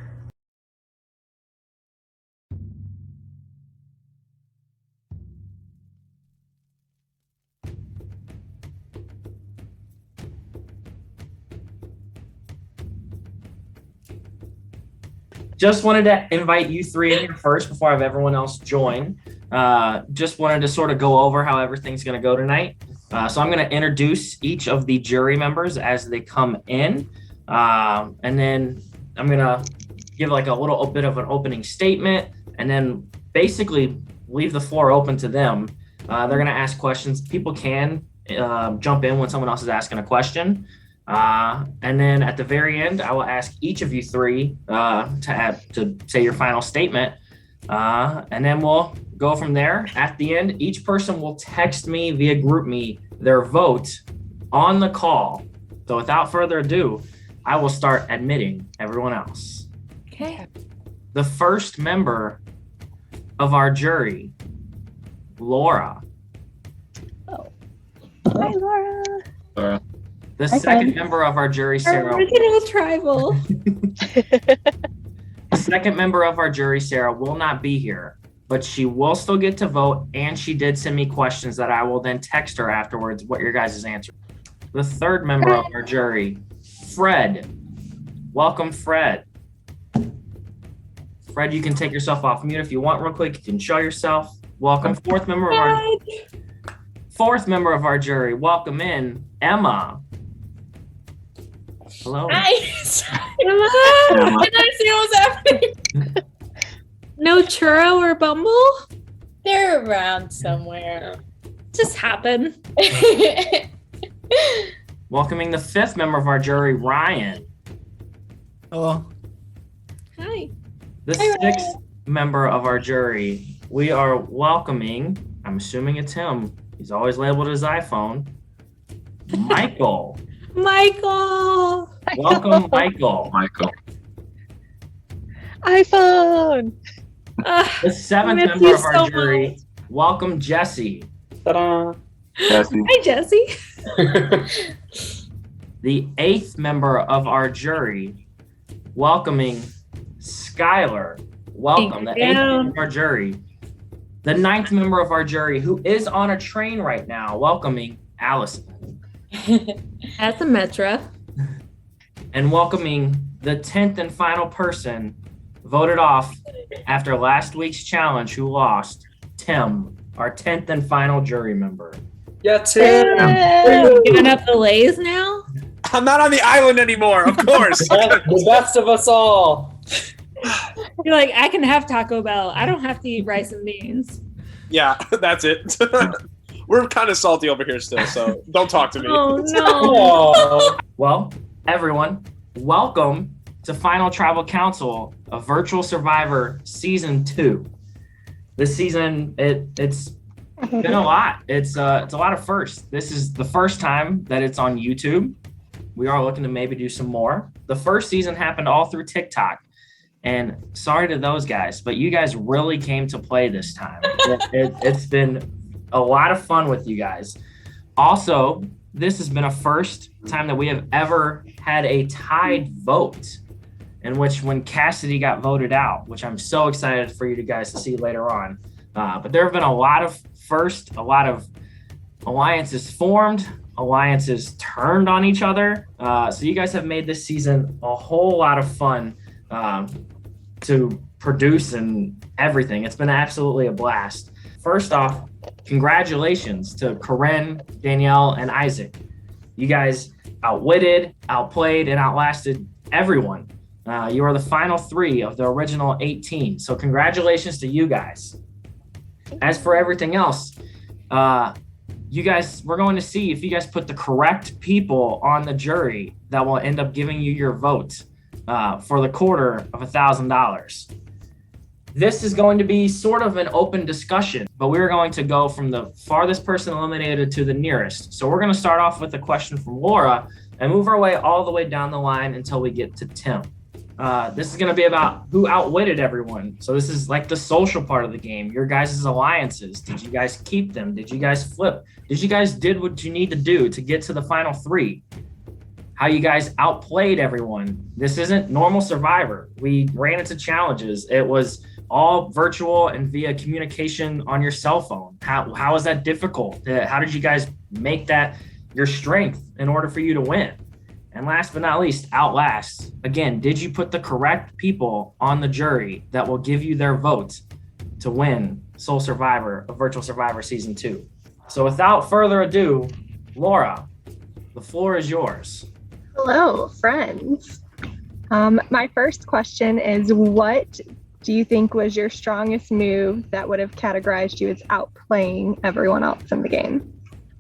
Just wanted to invite you 3 in here first before I have everyone else join. Just wanted to sort of go over how everything's going to go tonight. So I'm going to introduce each of the jury members as they come in. And then I'm going to give like a little bit of an opening statement and then basically leave the floor open to them. They're going to ask questions. People can jump in when someone else is asking a question. And then at the very end, I will ask each of you 3 to say your final statement. And then we'll go from there. At the end, each person will text me via GroupMe their vote on the call. So without further ado, I will start admitting everyone else. Okay. The first member of our jury, Laura. Oh. Hi, Laura. Laura. The Hi, second friends. member of our jury, Sarah. Original tribal. The second member of our jury, Sarah, will not be here, but she will still get to vote, and she did send me questions that I will then text her afterwards what your guys' answer. The third member of our jury, Fred. Welcome, Fred. Fred, you can take yourself off mute if you want real quick. You can show yourself. Welcome, fourth member of our jury. Welcome in, Emma. Hello. Emma, can I see what's happening? No churro or Bumble? They're around somewhere. Just happen. Welcoming the fifth member of our jury, Ryan. Hello. Hi. The sixth member of our jury, we are welcoming, I'm assuming it's him. He's always labeled his iPhone. Michael. Michael. Welcome, Michael. Michael. iPhone. The seventh miss member you of our so jury, much. welcome, Jesse. Ta-da. Jesse. Hi, Jesse. The eighth member of our jury, welcoming Skylar. Welcome, the eighth member of our jury. The ninth member of our jury, who is on a train right now, welcoming Allison. At the Metro. And welcoming the 10th and final person voted off after last week's challenge who lost, Tim, our 10th and final jury member. Yeah, Tim. Are you giving up the Lays now? I'm not on the island anymore, of course. The best of us all. You're like, I can have Taco Bell. I don't have to eat rice and beans. Yeah, that's it. We're kind of salty over here still, so don't talk to me. Oh, no. Oh. Well, everyone, welcome to Final Tribal Council of Virtual Survivor Season 2. This season, it's been a lot. It's a lot of firsts. This is the first time that it's on YouTube. We are looking to maybe do some more. The first season happened all through TikTok. And sorry to those guys, but you guys really came to play this time. It's been a lot of fun with you guys. Also, this has been a first time that we have ever had a tied vote, in which when Cassidy got voted out, which I'm so excited for you guys to see later on. But there have been a lot of firsts, a lot of alliances formed, alliances turned on each other. So you guys have made this season a whole lot of fun to produce and everything. It's been absolutely a blast. First off, congratulations to Corinne, Danielle, and Isaac. You guys outwitted, outplayed, and outlasted everyone. You are the final 3 of the original 18. So congratulations to you guys. As for everything else, you guys, we're going to see if you guys put the correct people on the jury that will end up giving you your vote for the quarter of $1,000. This is going to be sort of an open discussion, but we're going to go from the farthest person eliminated to the nearest. So we're going to start off with a question from Laura and move our way all the way down the line until we get to Tim. This is going to be about who outwitted everyone. So this is like the social part of the game. Your guys' alliances. Did you guys keep them? Did you guys flip? Did you guys did what you need to do to get to the final 3? How you guys outplayed everyone. This isn't normal Survivor. We ran into challenges. It was all virtual and via communication on your cell phone. How is that difficult? How did you guys make that your strength in order for you to win? And last but not least, outlast. Again, did you put the correct people on the jury that will give you their vote to win Soul Survivor of Virtual Survivor Season 2? So without further ado, Laura, the floor is yours. Hello, friends. My first question is, what do you think was your strongest move that would have categorized you as outplaying everyone else in the game?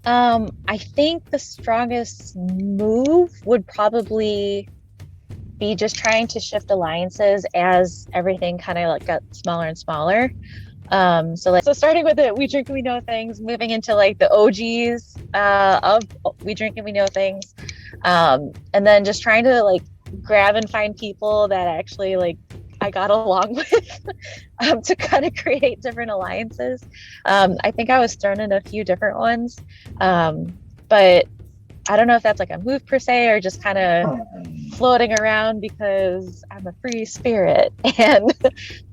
I think the strongest move would probably be just trying to shift alliances as everything kind of like got smaller and smaller. So starting with the We Drink and We Know Things, moving into like the OGs of We Drink and We Know Things, and then just trying to like grab and find people that actually like I got along with to kind of create different alliances. I think I was thrown in a few different ones, but I don't know if that's like a move per se or just kind of floating around because I'm a free spirit. And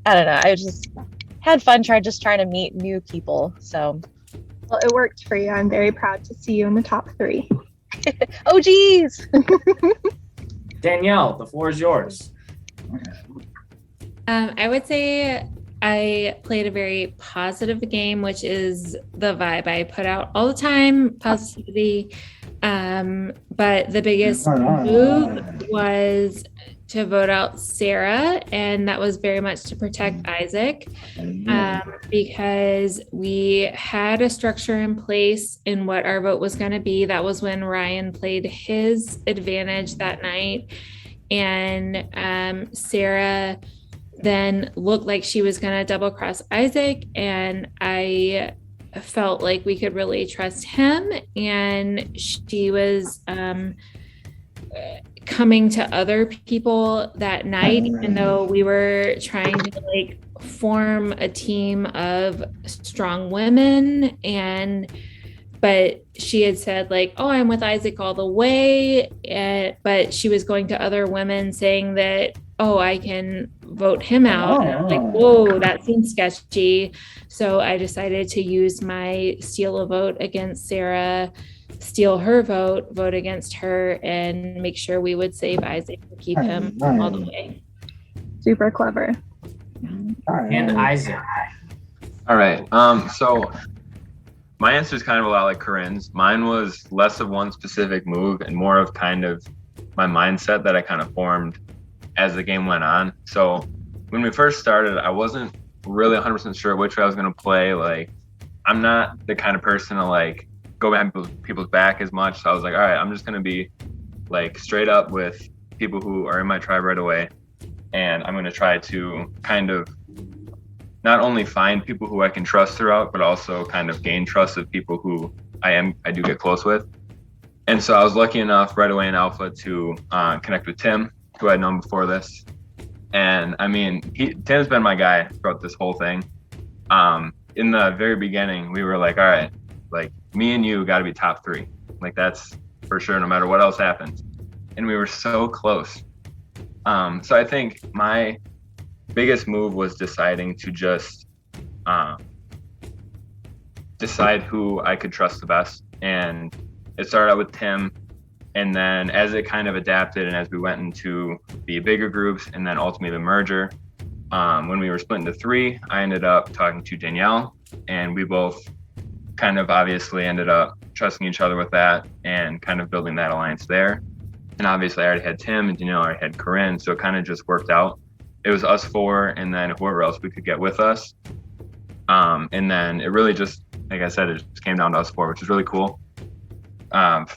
I don't know. I just had fun trying to meet new people. So, well, it worked for you. I'm very proud to see you in the top 3. Oh, geez. Danielle, the floor is yours. I would say I played a very positive game, which is the vibe I put out all the time, positivity. But the biggest move was to vote out Sarah, and that was very much to protect Isaac, because we had a structure in place in what our vote was going to be. That was when Ryan played his advantage that night, and Sarah then looked like she was going to double cross Isaac, and I felt like we could really trust him, and she was coming to other people that night, even though we were trying to like form a team of strong women, but she had said like, oh, I'm with Isaac all the way, but she was going to other women saying that, oh, I can vote him out. And I'm like, whoa, that seems sketchy. So I decided to use my steal a vote against Sarah, steal her vote against her, and make sure we would save Isaac and keep him all the way. Super clever. And Isaac. All right. So my answer is kind of a lot like Corinne's. Mine was less of one specific move and more of kind of my mindset that I kind of formed as the game went on. So when we first started, I wasn't really 100% sure which way I was going to play. Like, I'm not the kind of person to like go behind people's back as much. So I was like, all right, I'm just going to be like straight up with people who are in my tribe right away. And I'm going to try to kind of not only find people who I can trust throughout, but also kind of gain trust of people who I do get close with. And so I was lucky enough right away in Alpha to connect with Tim, who I'd known before this. And I mean, Tim's been my guy throughout this whole thing. In the very beginning, we were like, all right, like me and you got to be top 3. Like that's for sure, no matter what else happens. And we were so close. So I think my biggest move was deciding to just decide who I could trust the best. And it started out with Tim. And then as it kind of adapted and as we went into the bigger groups and then ultimately the merger, when we were split into 3, I ended up talking to Danielle, and we both kind of obviously ended up trusting each other with that and kind of building that alliance there. And obviously I already had Tim, and Danielle already had Corinne, so it kind of just worked out. It was us 4 and then whoever else we could get with us. And then it really just, like I said, it just came down to us 4, which is really cool.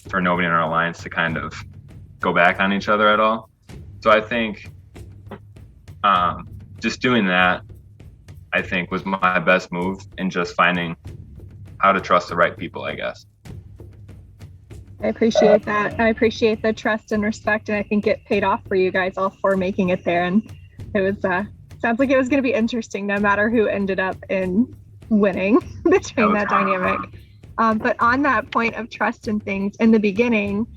For nobody in our alliance to kind of go back on each other at all. So I think just doing that, I think, was my best move in just finding how to trust the right people, I guess. I appreciate that. I appreciate the trust and respect, and I think it paid off for you guys all for making it there. And it was sounds like it was going to be interesting no matter who ended up in winning between that dynamic. But on that point of trust and things in the beginning,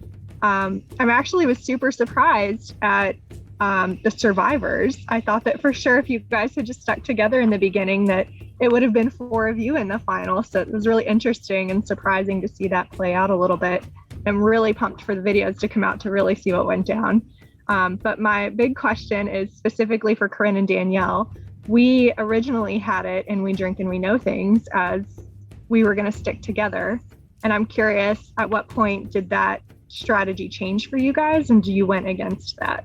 I actually was super surprised at the survivors. I thought that for sure if you guys had just stuck together in the beginning that it would have been 4 of you in the final. So it was really interesting and surprising to see that play out a little bit. I'm really pumped for the videos to come out to really see what went down. But my big question is specifically for Corinne and Danielle. We originally had it in We Drink and We Know Things as we were going to stick together. And I'm curious, at what point did that strategy change for you guys? And do you went against that?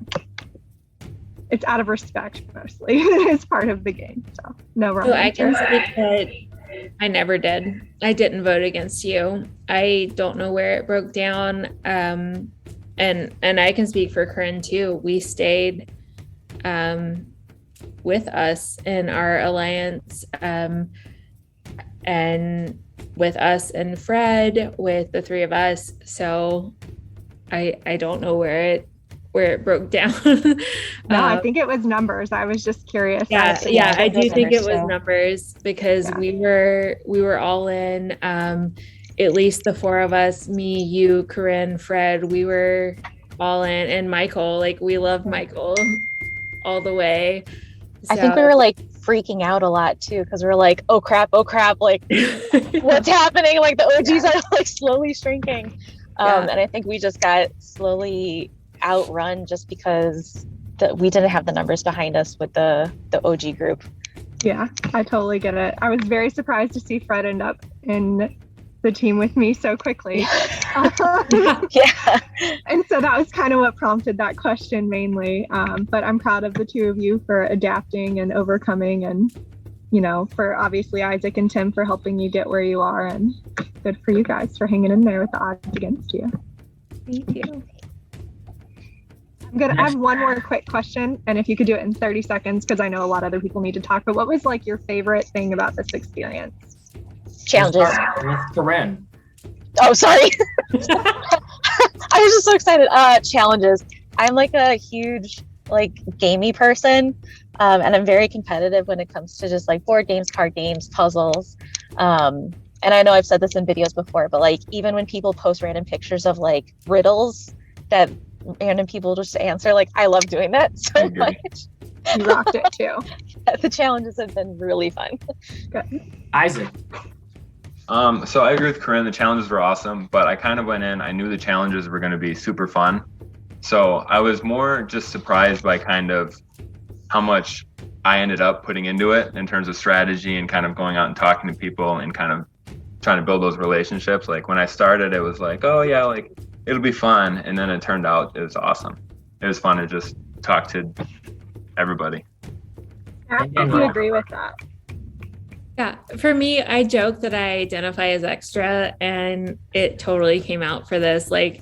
It's out of respect, mostly. It's part of the game. So no wrong. So I can speak that I never did. I didn't vote against you. I don't know where it broke down. And I can speak for Corinne too. We stayed with us in our alliance, and with us and Fred, with the 3 of us. So I don't know where it broke down. No, I think it was numbers. I was just curious. Yeah, I do think it was numbers because we were all in, at least the four of us, me, you, Corinne, Fred, we were all in, and Michael, like we love Michael all the way. I think we were like freaking out a lot too, because we're like, oh crap, like what's happening? Like the OGs are like slowly shrinking. And I think we just got slowly outrun just because we didn't have the numbers behind us with the OG group. Yeah, I totally get it. I was very surprised to see Fred end up in the team with me so quickly. Yeah. And so that was kind of what prompted that question mainly. But I'm proud of the two of you for adapting and overcoming, and, you know, for obviously Isaac and Tim for helping you get where you are, and good for you guys for hanging in there with the odds against you. Thank you. I have one more quick question, and if you could do it in 30 seconds, because I know a lot of other people need to talk, but what was like your favorite thing about this experience? Challenges. With Corinne. Oh, sorry. I was just so excited. Challenges. I'm like a huge like gamey person, and I'm very competitive when it comes to just like board games, card games, puzzles. And I know I've said this in videos before, but like even when people post random pictures of like riddles that random people just answer, like I love doing that so much. You rocked it too. The challenges have been really fun. Good. Isaac. So I agree with Corinne. The challenges were awesome, but I kind of went in, I knew the challenges were going to be super fun. So I was more just surprised by kind of how much I ended up putting into it in terms of strategy and kind of going out and talking to people and kind of trying to build those relationships. Like when I started, it was like, oh yeah, like it'll be fun. And then it turned out it was awesome. It was fun to just talk to everybody. I definitely agree with that. Yeah, for me, I joke that I identify as extra, and it totally came out for this. Like,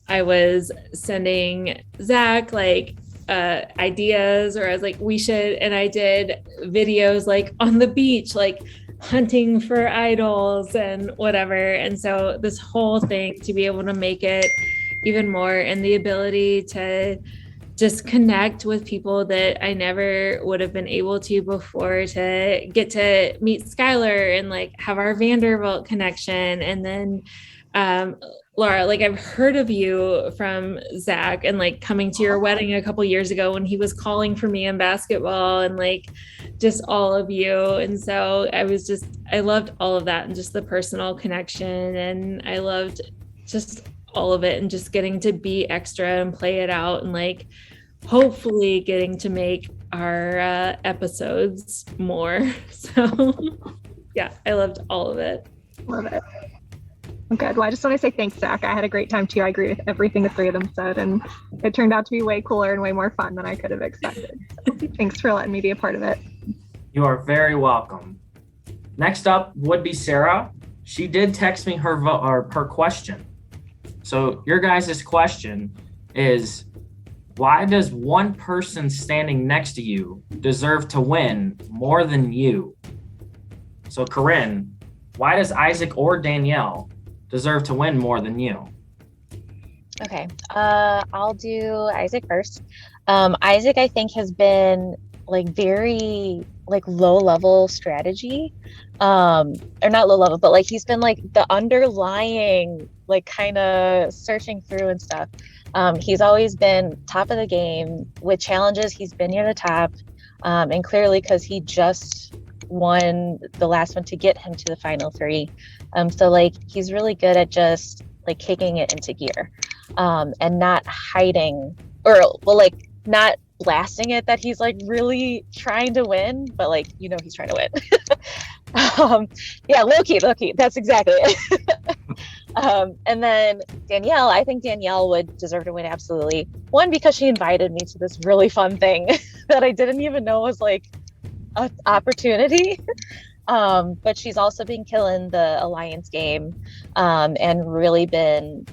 I was sending Zach like ideas, or I was like, we should, and I did videos like on the beach, like hunting for idols and whatever. And so this whole thing, to be able to make it even more, and the ability to just connect with people that I never would have been able to before, to get to meet Skylar and like have our Vanderbilt connection. And then Laura, like I've heard of you from Zach and like coming to your wedding a couple years ago when he was calling for me in basketball, and like just all of you. And so I loved all of that, and just the personal connection, and I loved just all of it, and just getting to be extra and play it out, and like hopefully getting to make our episodes more. So yeah, I loved all of it. Love it. Good. Well, I just want to say thanks, Zach. I had a great time too. I agree with everything the three of them said, and it turned out to be way cooler and way more fun than I could have expected. So thanks for letting me be a part of it. You are very welcome. Next up would be Sarah. She did text me her question. So your guys' question is, why does one person standing next to you deserve to win more than you? So Corinne, why does Isaac or Danielle deserve to win more than you? Okay, I'll do Isaac first. Isaac, I think, has been like very like low level strategy, or not low level, but like he's been like the underlying like kind of searching through and stuff. He's always been top of the game with challenges. He's been near the top, and clearly because he just won the last one to get him to the final three. So like he's really good at just like kicking it into gear, and not hiding, or well, like not blasting it that he's like really trying to win, but like, you know, he's trying to win. Yeah, low key, that's exactly it. And then Danielle, I think Danielle would deserve to win, absolutely. One, because she invited me to this really fun thing that I didn't even know was like an opportunity. But she's also been killing the Alliance game, and really been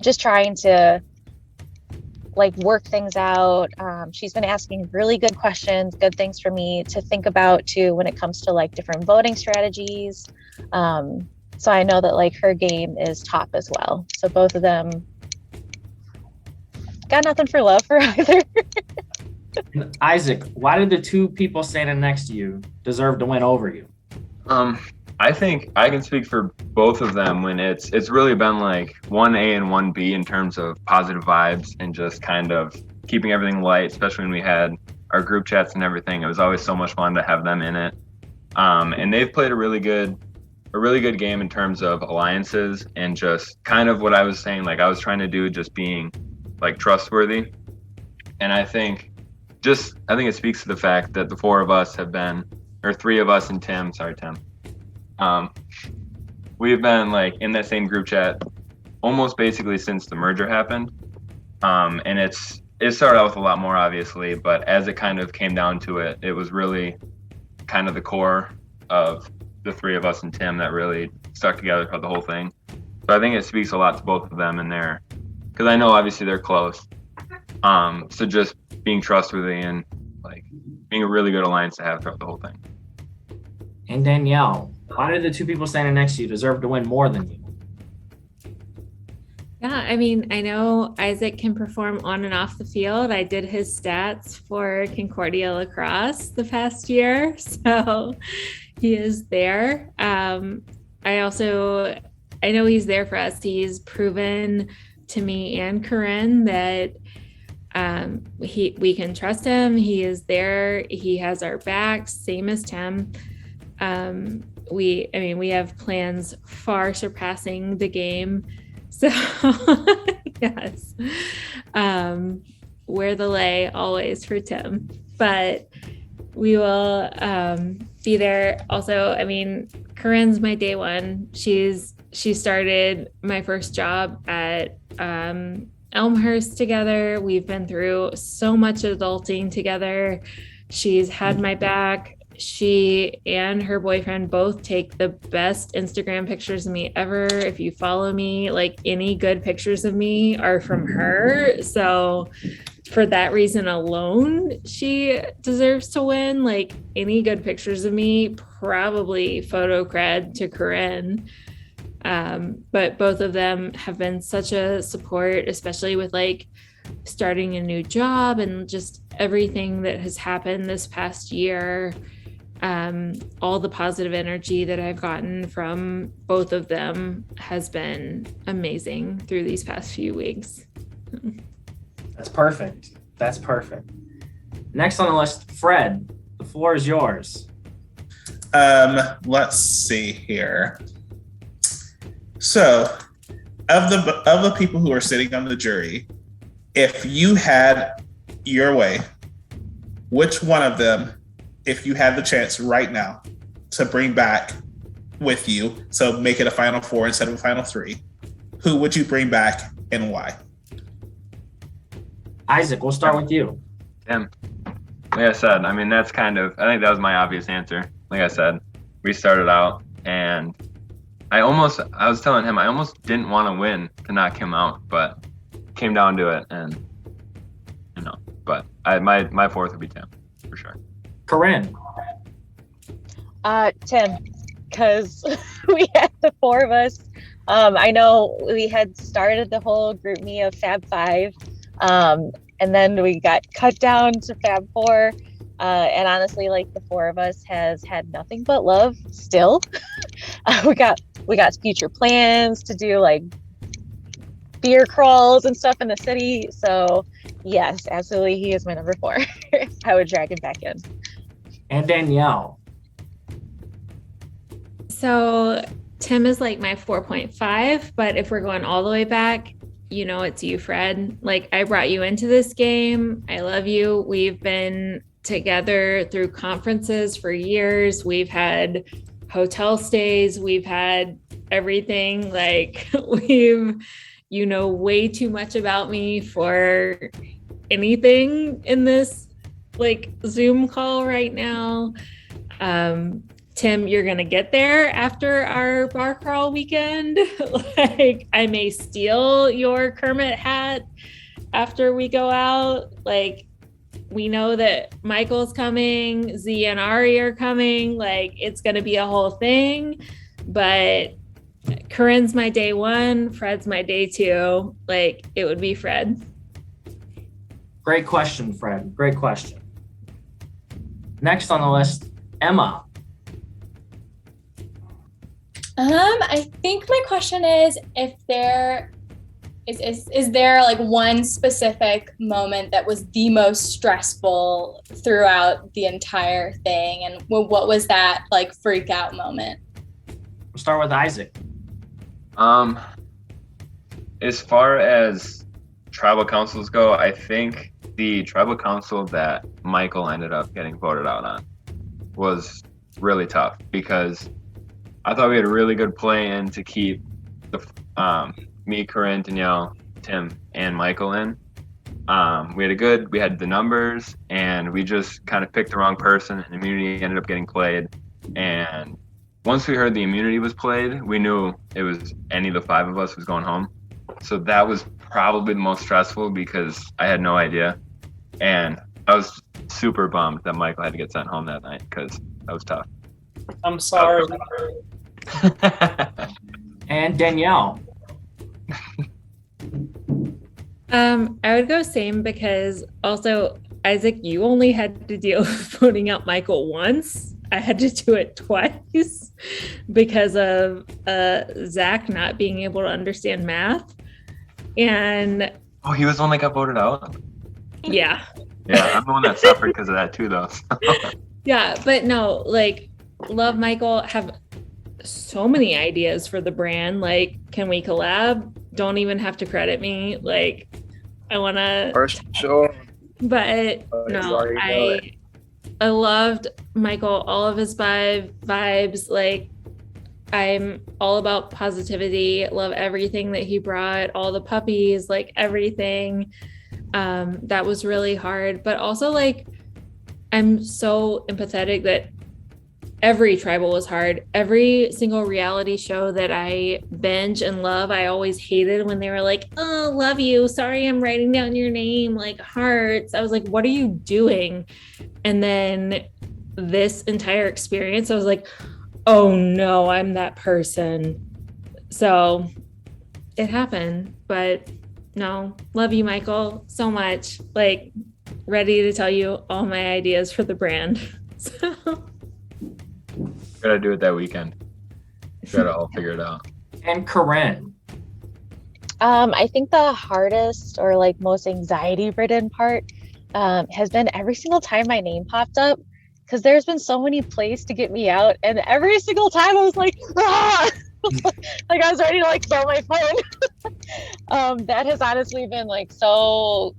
just trying to like work things out. She's been asking really good questions, good things for me to think about too when it comes to like different voting strategies. So I know that like her game is top as well. So both of them, got nothing for love for either. Isaac, why did the two people standing next to you deserve to win over you? I I think I can speak for both of them when it's really been like 1A and 1B in terms of positive vibes and just kind of keeping everything light, especially when we had our group chats and everything. It was always so much fun to have them in it. And they've played a really good game in terms of alliances and just kind of what I was saying, like I was trying to do, just being like trustworthy. And I think it speaks to the fact that the four of us have been, or three of us and Tim, we've been like in that same group chat almost basically since the merger happened. And it started out with a lot more, obviously, but as it kind of came down to it, it was really kind of the core of the three of us and Tim that really stuck together throughout the whole thing. So I think it speaks a lot to both of them in there, because I know obviously they're close. So just being trustworthy and like being a really good alliance to have throughout the whole thing. And Danielle, why did the two people standing next to you deserve to win more than you? Yeah, I mean, I know Isaac can perform on and off the field. I did his stats for Concordia lacrosse the past year, so he is there. I know he's there for us. He's proven to me and Corinne that we can trust him. He is there. He has our backs, same as Tim. We have plans far surpassing the game. So yes, wear the lei always for Tim, but we will be there. Also, I mean, Corinne's my day one. She started my first job at Elmhurst together. We've been through so much adulting together. She's had my back. She and her boyfriend both take the best Instagram pictures of me ever. If you follow me, like any good pictures of me are from her. So for that reason alone, she deserves to win. Like any good pictures of me, probably photo cred to Corinne. But both of them have been such a support, especially with like starting a new job and just everything that has happened this past year. All the positive energy that I've gotten from both of them has been amazing through these past few weeks. That's perfect. Next on the list, Fred, the floor is yours. Let's see here. So, of the people who are sitting on the jury, if you had your way, which one of them, if you had the chance right now to bring back with you, so make it a final four instead of a final three, who would you bring back and why? Isaac, we'll start with you. Tim. Like I said, I mean, I think that was my obvious answer. Like I said, we started out and I was telling him I almost didn't want to win to knock him out, but it came down to it, and but my fourth would be Tim for sure. Corinne. Tim, because we had the four of us. I know we had started the whole group me of Fab Five, and then we got cut down to Fab Four. And honestly, like the four of us has had nothing but love still. We got future plans to do like beer crawls and stuff in the city. So yes, absolutely, he is my number four. I would drag him back in. And Danielle. So Tim is like my 4.5, but if we're going all the way back, it's you, Fred. Like I brought you into this game. I love you. We've been together through conferences for years. We've had hotel stays. We've had everything. Like way too much about me for anything in this like Zoom call right now. Tim, you're gonna get there after our bar crawl weekend. Like I may steal your Kermit hat after we go out. Like we know that Michael's coming, Z and Ari are coming. Like it's gonna be a whole thing. But Corinne's my day one, Fred's my day two. Like it would be Fred. Great question, Fred. Great question. Next on the list, Emma. I think my question is if there is there like one specific moment that was the most stressful throughout the entire thing, and what was that like freak out moment? We'll start with Isaac. As far as tribal councils go, I think the tribal council that Michael ended up getting voted out on was really tough because I thought we had a really good plan to keep the me, Corinne, Danielle, Tim, and Michael in. We had the numbers, and we just kind of picked the wrong person, and immunity ended up getting played. And once we heard the immunity was played, we knew it was any of the 5 of us was going home. So that was probably the most stressful because I had no idea. And I was super bummed that Michael had to get sent home that night because that was tough. I'm sorry. And Danielle. I would go same because also, Isaac, you only had to deal with voting out Michael once. I had to do it twice because of Zach not being able to understand math. And Oh, he was the one that got voted out? yeah. Yeah, I'm the one that suffered because of that too, though. Yeah, but no, like, love Michael, have so many ideas for the brand. Like, can we collab? Don't even have to credit me. Like, I want to. For sure. But no, I loved Michael, all of his vibes. Like, I'm all about positivity. Love everything that he brought, all the puppies, like everything. That was really hard. But also, like, I'm so empathetic that every tribal was hard. Every single reality show that I binge and love, I always hated when they were like, oh, love you. Sorry, I'm writing down your name, like hearts. I was like, what are you doing? And then this entire experience, I was like, oh no, I'm that person. So it happened, but no, love you, Michael, so much. Like, ready to tell you all my ideas for the brand. So. Gotta do it that weekend. Gotta all figure it out. And Corinne. I think the hardest or like most anxiety ridden part has been every single time my name popped up, because there's been so many plays to get me out, and every single time I was like, ah! Like I was ready to like throw my phone. That has honestly been like so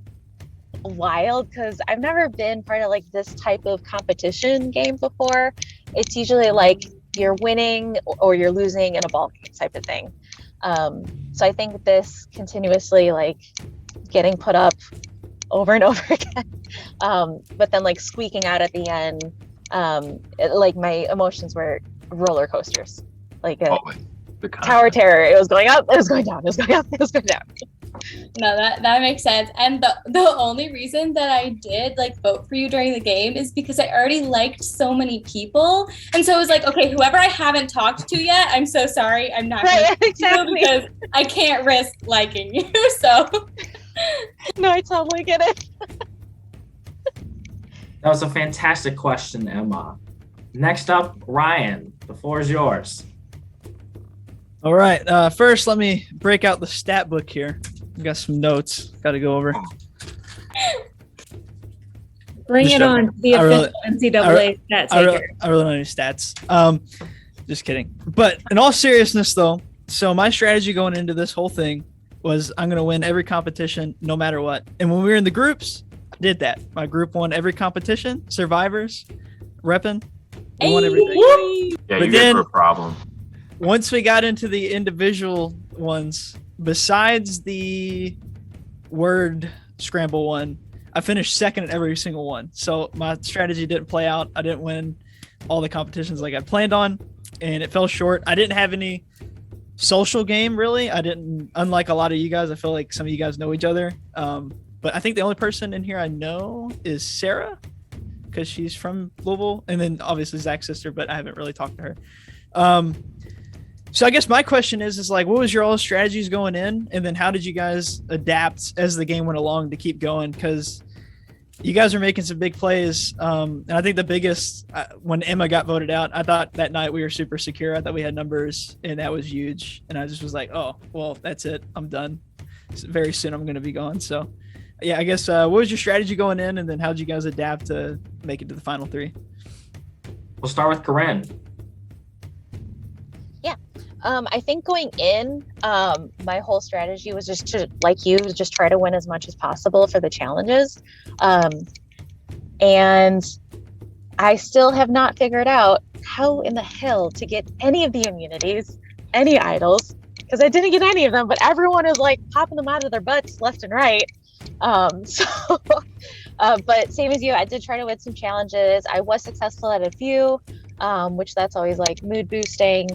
wild because I've never been part of like this type of competition game before. It's usually like you're winning or you're losing in a ball game type of thing. So I think this continuously like getting put up over and over again, but then like squeaking out at the end, like my emotions were roller coasters, like a tower terror. It was going up, it was going down, it was going up, it was going down. No, that makes sense. And the only reason that I did like vote for you during the game is because I already liked so many people, and so it was like, okay, whoever I haven't talked to yet, I'm so sorry, I'm not right, going exactly. to because I can't risk liking you. So no, I totally get it. That was a fantastic question, Emma. Next up, Ryan, the floor is yours. All right. First, let me break out the stat book here. I got some notes. Got to go over. Bring it on, the official NCAA stat taker. I really don't know any stats. Just kidding. But in all seriousness, though, so my strategy going into this whole thing was I'm going to win every competition no matter what. And when we were in the groups, I did that. My group won every competition. Survivors, repping, we won everything. Yeah, But you guys then- were a problem. Once we got into the individual ones, besides the word scramble one, I finished second at every single one. So my strategy didn't play out. I didn't win all the competitions like I planned on, and it fell short. I didn't have any social game, really. I didn't, unlike a lot of you guys, I feel like some of you guys know each other. But I think the only person in here I know is Sarah, because she's from Louisville, and then obviously Zach's sister, but I haven't really talked to her. So I guess my question is like, what was your all strategies going in? And then how did you guys adapt as the game went along to keep going? Because You guys are making some big plays. And I think the biggest, when Emma got voted out, I thought that night we were super secure. I thought we had numbers, and that was huge. And I just was like, oh, well, that's it. I'm done. Very soon I'm going to be gone. So, yeah, I guess what was your strategy going in, and then how'd you guys adapt to make it to the final three? We'll start with Corinne. I think going in, my whole strategy was just to, like you, just try to win as much as possible for the challenges. And I still have not figured out how in the hell to get any of the immunities, any idols, because I didn't get any of them, but everyone is like popping them out of their butts left and right. But same as you, I did try to win some challenges. I was successful at a few, which that's always like mood boosting.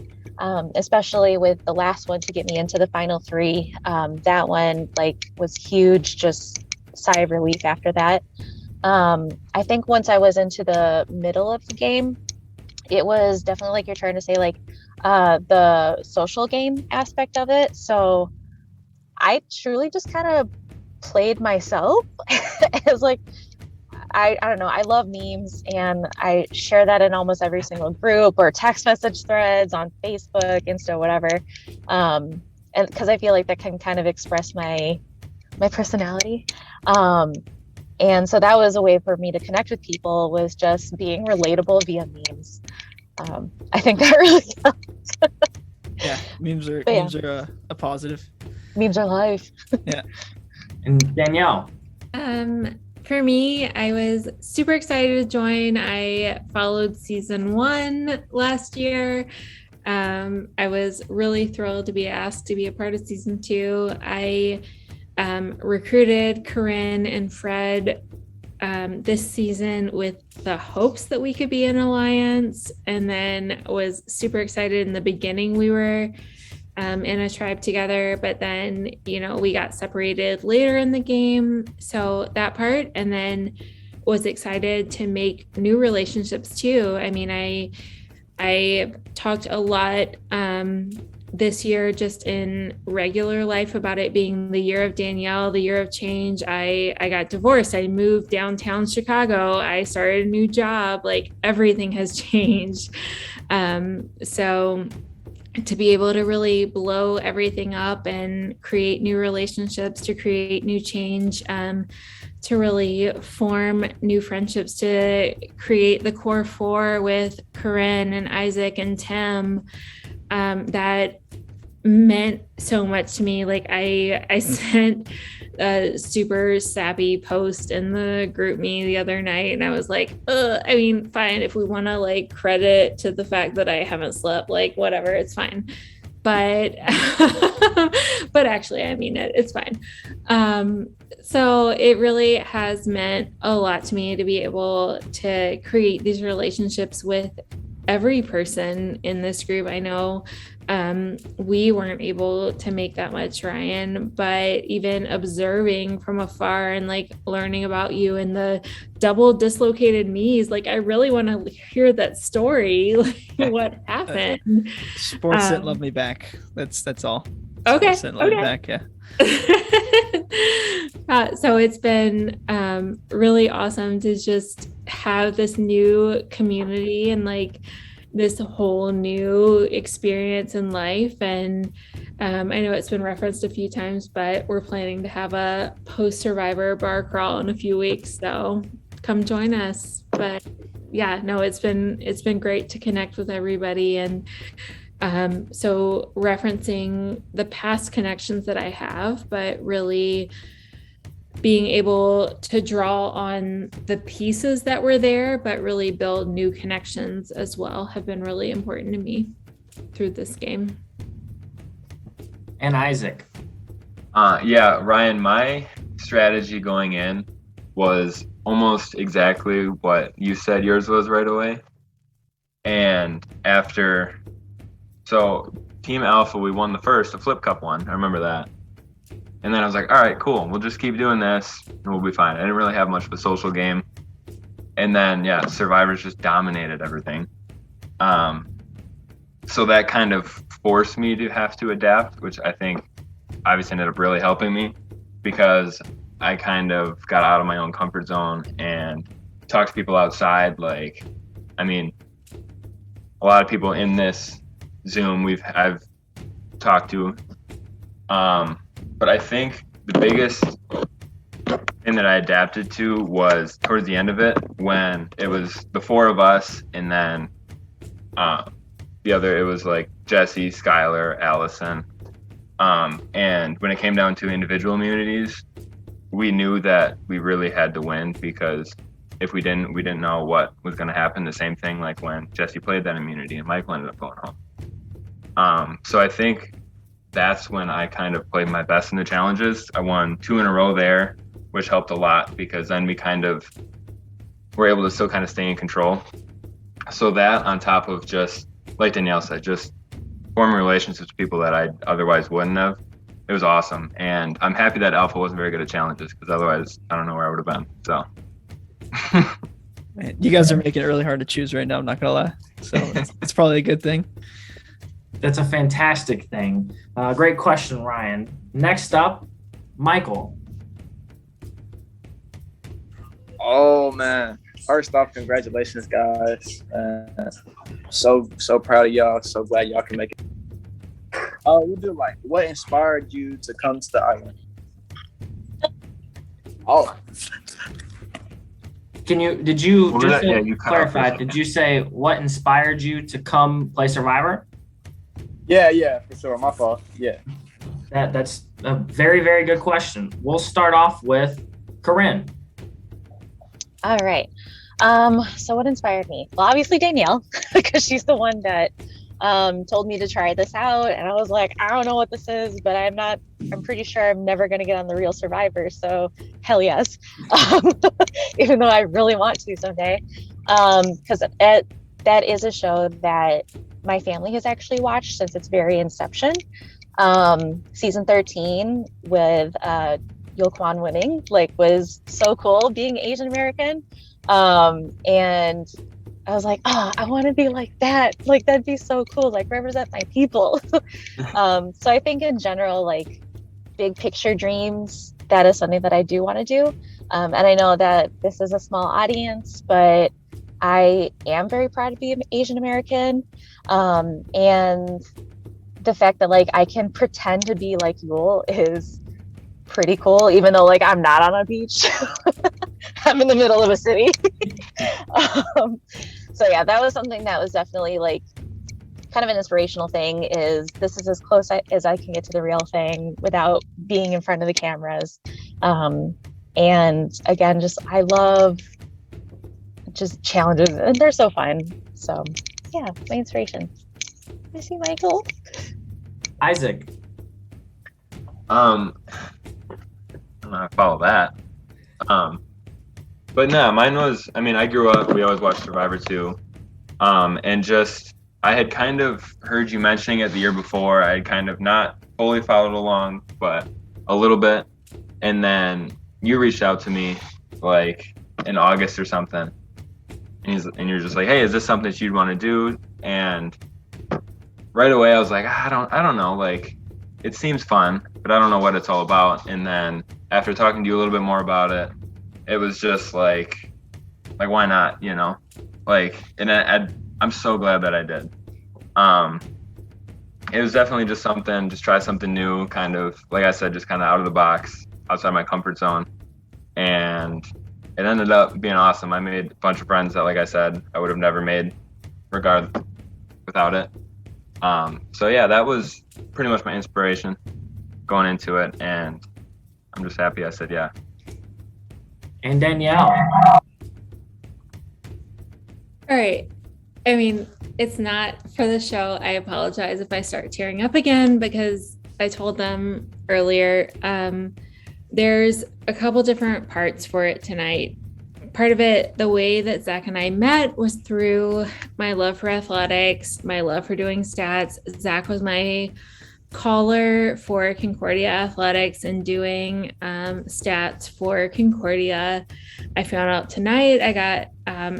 Especially with the last one to get me into the final three. That one like was huge, just sigh of relief after that. I think once I was into the middle of the game, it was definitely like you're trying to say, like the social game aspect of it. So I truly just kind of played myself. It was like, I don't know. I love memes, and I share that in almost every single group or text message threads on Facebook, Insta, whatever. And because I feel like that can kind of express my personality. And so that was a way for me to connect with people, was just being relatable via memes. I think that really helped. Yeah, memes are a positive. Memes are life. Yeah. And Danielle. For me, I was super excited to join. I followed season 1 last year. I was really thrilled to be asked to be a part of season 2. I recruited Corinne and Fred this season with the hopes that we could be an alliance, and then was super excited in the beginning. We were in a tribe together, but then, we got separated later in the game. So that part, and then was excited to make new relationships too. I mean, I talked a lot this year just in regular life about it being the year of Danielle, the year of change. I got divorced. I moved downtown Chicago. I started a new job. Like, everything has changed. So to be able to really blow everything up and create new relationships, to create new change, to really form new friendships, to create the core 4 with Corinne and Isaac and Tim, that meant so much to me. Like, I sent a super sappy post in the group me the other night, and I was like, I mean, fine, if we want to like credit to the fact that I haven't slept, like whatever, it's fine. But but actually, I mean it, it's fine. So it really has meant a lot to me to be able to create these relationships with every person in this group. I know we weren't able to make that much, Ryan, but even observing from afar and like learning about you and the double dislocated knees, like I really want to hear that story. Like, what happened? Sports didn't love me back. That's all. Okay. Sports didn't love me back. Yeah. So it's been really awesome to just have this new community and like this whole new experience in life. And I know it's been referenced a few times, but we're planning to have a post-Survivor bar crawl in a few weeks, so come join us. But yeah, no, it's been great to connect with everybody. And so referencing the past connections that I have, but really being able to draw on the pieces that were there, but really build new connections as well, have been really important to me through this game. And Isaac. Yeah, Ryan, my strategy going in was almost exactly what you said yours was right away. And so Team Alpha, we won the Flip Cup one. I remember that. And then I was like, all right, cool. We'll just keep doing this and we'll be fine. I didn't really have much of a social game. And then, yeah, Survivors just dominated everything. So that kind of forced me to have to adapt, which I think obviously ended up really helping me, because I kind of got out of my own comfort zone and talked to people outside. Like, I mean, a lot of people in this Zoom I've talked to. But I think the biggest thing that I adapted to was towards the end of it, when it was the four of us, and then it was like Jesse, Skylar, Allison. And when it came down to individual immunities, we knew that we really had to win, because if we didn't know what was going to happen. The same thing like when Jesse played that immunity and Michael ended up going home. So I think that's when I kind of played my best in the challenges. I won 2 in a row there, which helped a lot, because then we kind of were able to still kind of stay in control. So that, on top of just, like Danielle said, just forming relationships with people that I otherwise wouldn't have, it was awesome. And I'm happy that Alpha wasn't very good at challenges, because otherwise I don't know where I would have been. So You guys are making it really hard to choose right now, I'm not gonna lie. So it's probably a good thing. That's a fantastic thing. Great question, Ryan. Next up, Michael. Oh man! First off, congratulations, guys. So proud of y'all. So glad y'all can make it. We'll do like, what inspired you to come to the island? Oh, Did you What was just that? Yeah, to you cut out for a clarify? second. Did you say what inspired you to come play Survivor? yeah, for sure. My fault. Yeah. That's a very, very good question. We'll start off with Corinne. All right. So what inspired me? Well, obviously Danielle, because she's the one that told me to try this out, and I was like, I don't know what this is, but I'm pretty sure I'm never going to get on the real Survivor, so hell yes. Even though I really want to someday, because that is a show that my family has actually watched since its very inception. Season 13 with Yo Kwan winning was so cool, being Asian American, and I was like, I want to be like that. That'd be so cool. Represent my people. So I think in general, big picture dreams, that is something that I do want to do. And I know that this is a small audience, but I am very proud to be an Asian American. And the fact that I can pretend to be like Yule is pretty cool, even though I'm not on a beach. I'm in the middle of a city. So yeah, that was something that was definitely kind of an inspirational thing. This is as close as I can get to the real thing without being in front of the cameras. And again, I love just challenges, and they're so fun. So yeah, my inspiration. I see Michael. Isaac. I follow that. But no, mine was, I grew up, we always watched Survivor 2. And I had kind of heard you mentioning it the year before. I had kind of not fully followed along, but a little bit. And then you reached out to me in August or something. And you're just like, hey, is this something that you'd want to do? And right away I was like, I don't know. It seems fun, but I don't know what it's all about. And then after talking to you a little bit more about it, it was just why not, and I'm so glad that I did. It was definitely just try something new, kind of, like I said, just kind of out of the box, outside my comfort zone. And it ended up being awesome. I made a bunch of friends that, like I said, I would have never made without it. So yeah, that was pretty much my inspiration going into it, and I'm just happy I said yeah. And Danielle. All right. It's not for the show. I apologize if I start tearing up again, because I told them earlier, there's a couple different parts for it tonight. Part of it, the way that Zach and I met, was through my love for athletics, my love for doing stats. Zach was my caller for Concordia Athletics and doing stats for Concordia. I found out tonight I got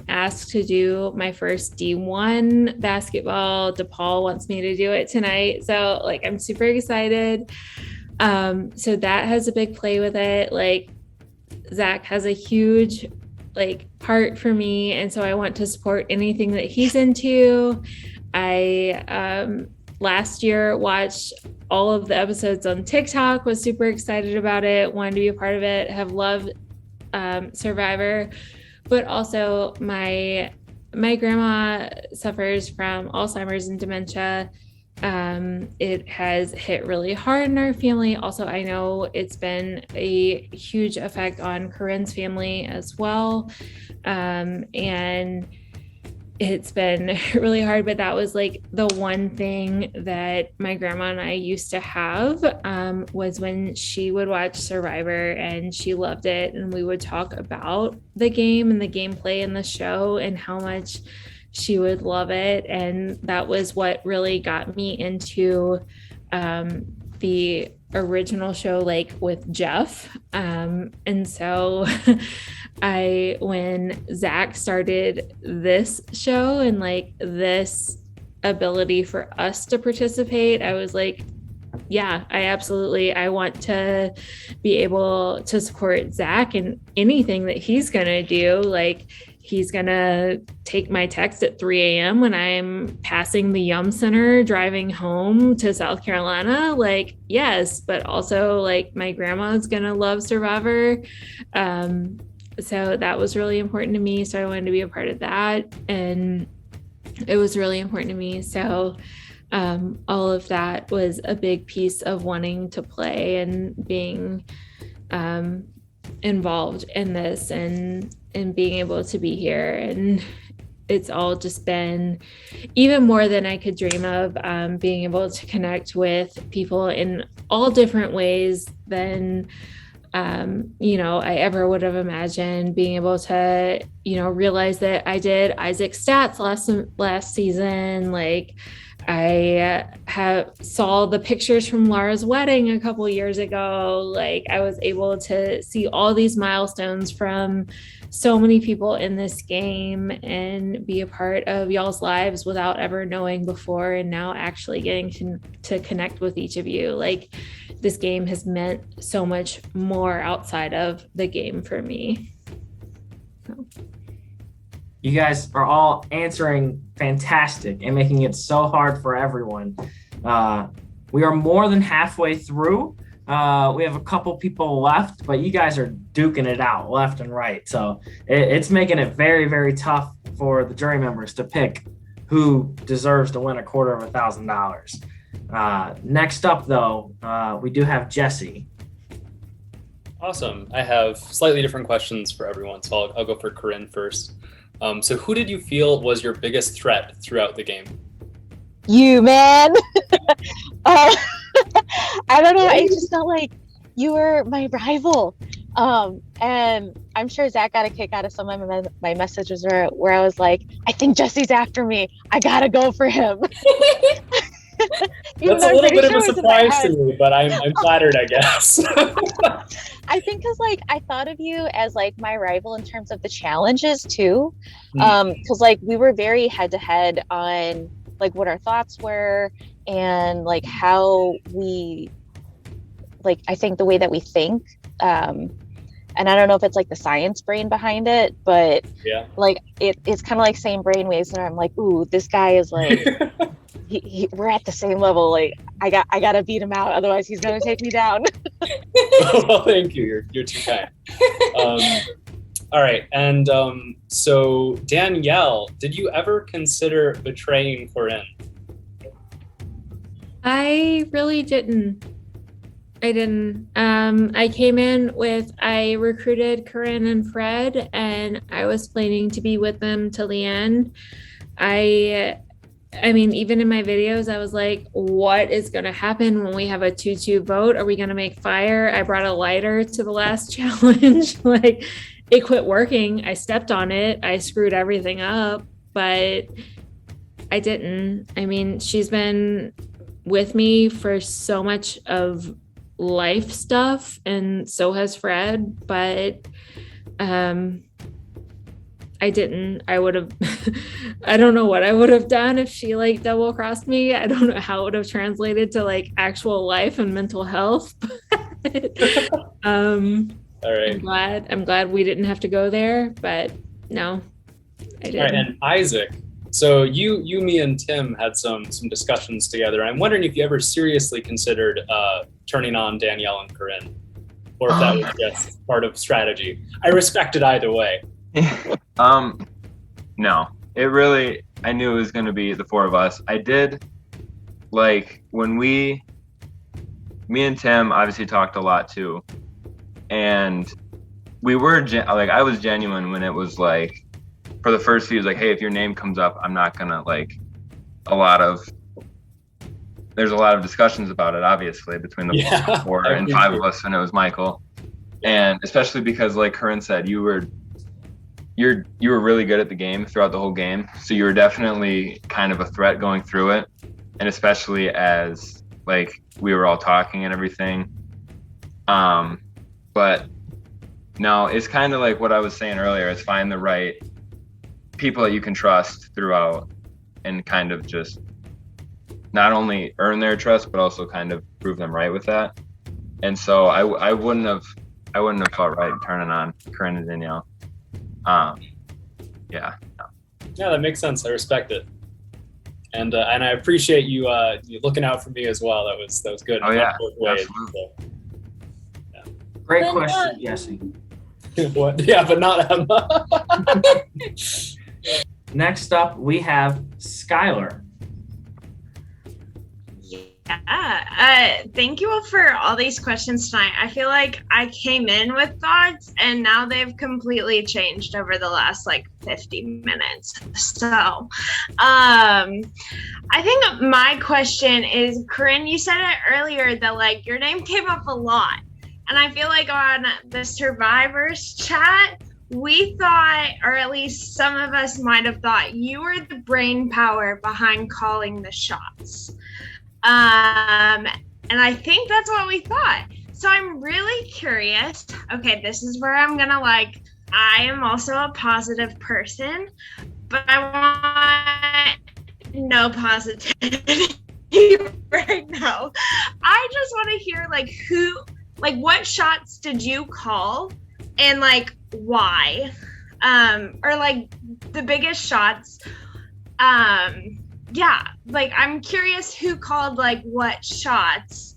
asked to do my first D1 basketball. DePaul wants me to do it tonight. So I'm super excited. So that has a big play with it. Zach has a huge like heart for me, and so I want to support anything that he's into. I last year watched all of the episodes on TikTok, was super excited about it, wanted to be a part of it, have loved Survivor, but also my grandma suffers from Alzheimer's and dementia. It has hit really hard in our family. Also, I know it's been a huge effect on Corinne's family as well. And it's been really hard, but that was like the one thing that my grandma and I used to have, was when she would watch Survivor and she loved it. And we would talk about the game and the gameplay in the show and how much she would love it. And that was what really got me into the original show, like with Jeff. And so when Zach started this show and like this ability for us to participate, I was like, yeah, I want to be able to support Zach in anything that he's gonna do. Like, he's gonna take my text at 3 a.m. when I'm passing the Yum Center driving home to South Carolina. Like, yes, but also like my grandma's gonna love Survivor. So that was really important to me. So I wanted to be a part of that. And it was really important to me. So all of that was a big piece of wanting to play and being involved in this and being able to be here. And it's all just been even more than I could dream of, being able to connect with people in all different ways than I ever would have imagined. Being able to, realize that I did Isaac's stats last season. Like, I saw the pictures from Laura's wedding a couple years ago. Like, I was able to see all these milestones from so many people in this game and be a part of y'all's lives without ever knowing before, and now actually getting to connect with each of you. Like, this game has meant so much more outside of the game for me. So. You guys are all answering fantastic and making it so hard for everyone. We are more than halfway through. We have a couple people left, but you guys are duking it out left and right. So it's making it very, very tough for the jury members to pick who deserves to win $250,000. Next up, though, we do have Jesse. Awesome. I have slightly different questions for everyone, so I'll go for Corinne first. So who did you feel was your biggest threat throughout the game? You, man. I don't know. I just felt like you were my rival. And I'm sure Zach got a kick out of some of my messages where I was like, I think Jesse's after me. I gotta go for him. That's a little bit of a surprise to me, but I'm flattered, I guess. I think because I thought of you as my rival in terms of the challenges too. Because we were very head to head on what our thoughts were and how we I think the way that we think. And I don't know if it's the science brain behind it, but yeah, it's kind of like same brain waves, and I'm like, ooh, this guy is we're at the same level. I gotta beat him out, otherwise he's gonna take me down. Well, thank you. You're too kind. All right, and so Danielle, did you ever consider betraying Corinne? I really didn't. I didn't. I came in I recruited Corinne and Fred, and I was planning to be with them till the end. I mean, even in my videos, I was like, what is going to happen when we have a 2-2 vote? Are we going to make fire? I brought a lighter to the last challenge. It quit working. I stepped on it. I screwed everything up, but I didn't. I mean, she's been with me for so much of life stuff, and so has Fred, but I didn't. I would have I don't know what I would have done if she double crossed me. I don't know how it would have translated to actual life and mental health. All right. I'm glad we didn't have to go there, but no, I All didn't. right, and Isaac. So you, me, and Tim had some discussions together. I'm wondering if you ever seriously considered turning on Danielle and Corinne, or if that was just part of strategy. I respect it either way. No, it really, I knew it was going to be the four of us. I did, like, when me and Tim obviously talked a lot too. And we were, I was genuine when it was like, for the first few, it was like, hey, if your name comes up, I'm not going to, like, there's a lot of discussions about it, obviously, between the 4 and 5 of us, and it was Michael. And especially because, like Corinne said, you were really good at the game throughout the whole game. So you were definitely kind of a threat going through it. And especially as, like, we were all talking and everything. But no, it's kind of like what I was saying earlier, is find the right people that you can trust throughout and kind of just not only earn their trust, but also kind of prove them right with that. And so I wouldn't have felt right turning on Corinne and Danielle. Yeah, that makes sense. I respect it, and I appreciate you looking out for me as well. That was good. Oh yeah, absolutely. So, great question, Jesse. What? Yeah, but not Emma. Next up, we have Skylar. Thank you all for all these questions tonight. I feel like I came in with thoughts and now they've completely changed over the last 50 minutes. So, I think my question is, Corinne, you said it earlier that your name came up a lot. And I feel like on the survivors chat, we thought, or at least some of us might have thought, you were the brain power behind calling the shots. And I think that's what we thought. So I'm really curious. Okay, this is where I'm gonna I am also a positive person, but I want no positivity right now. I just want to hear what shots did you call and why? Or the biggest shots. Yeah, I'm curious who called what shots,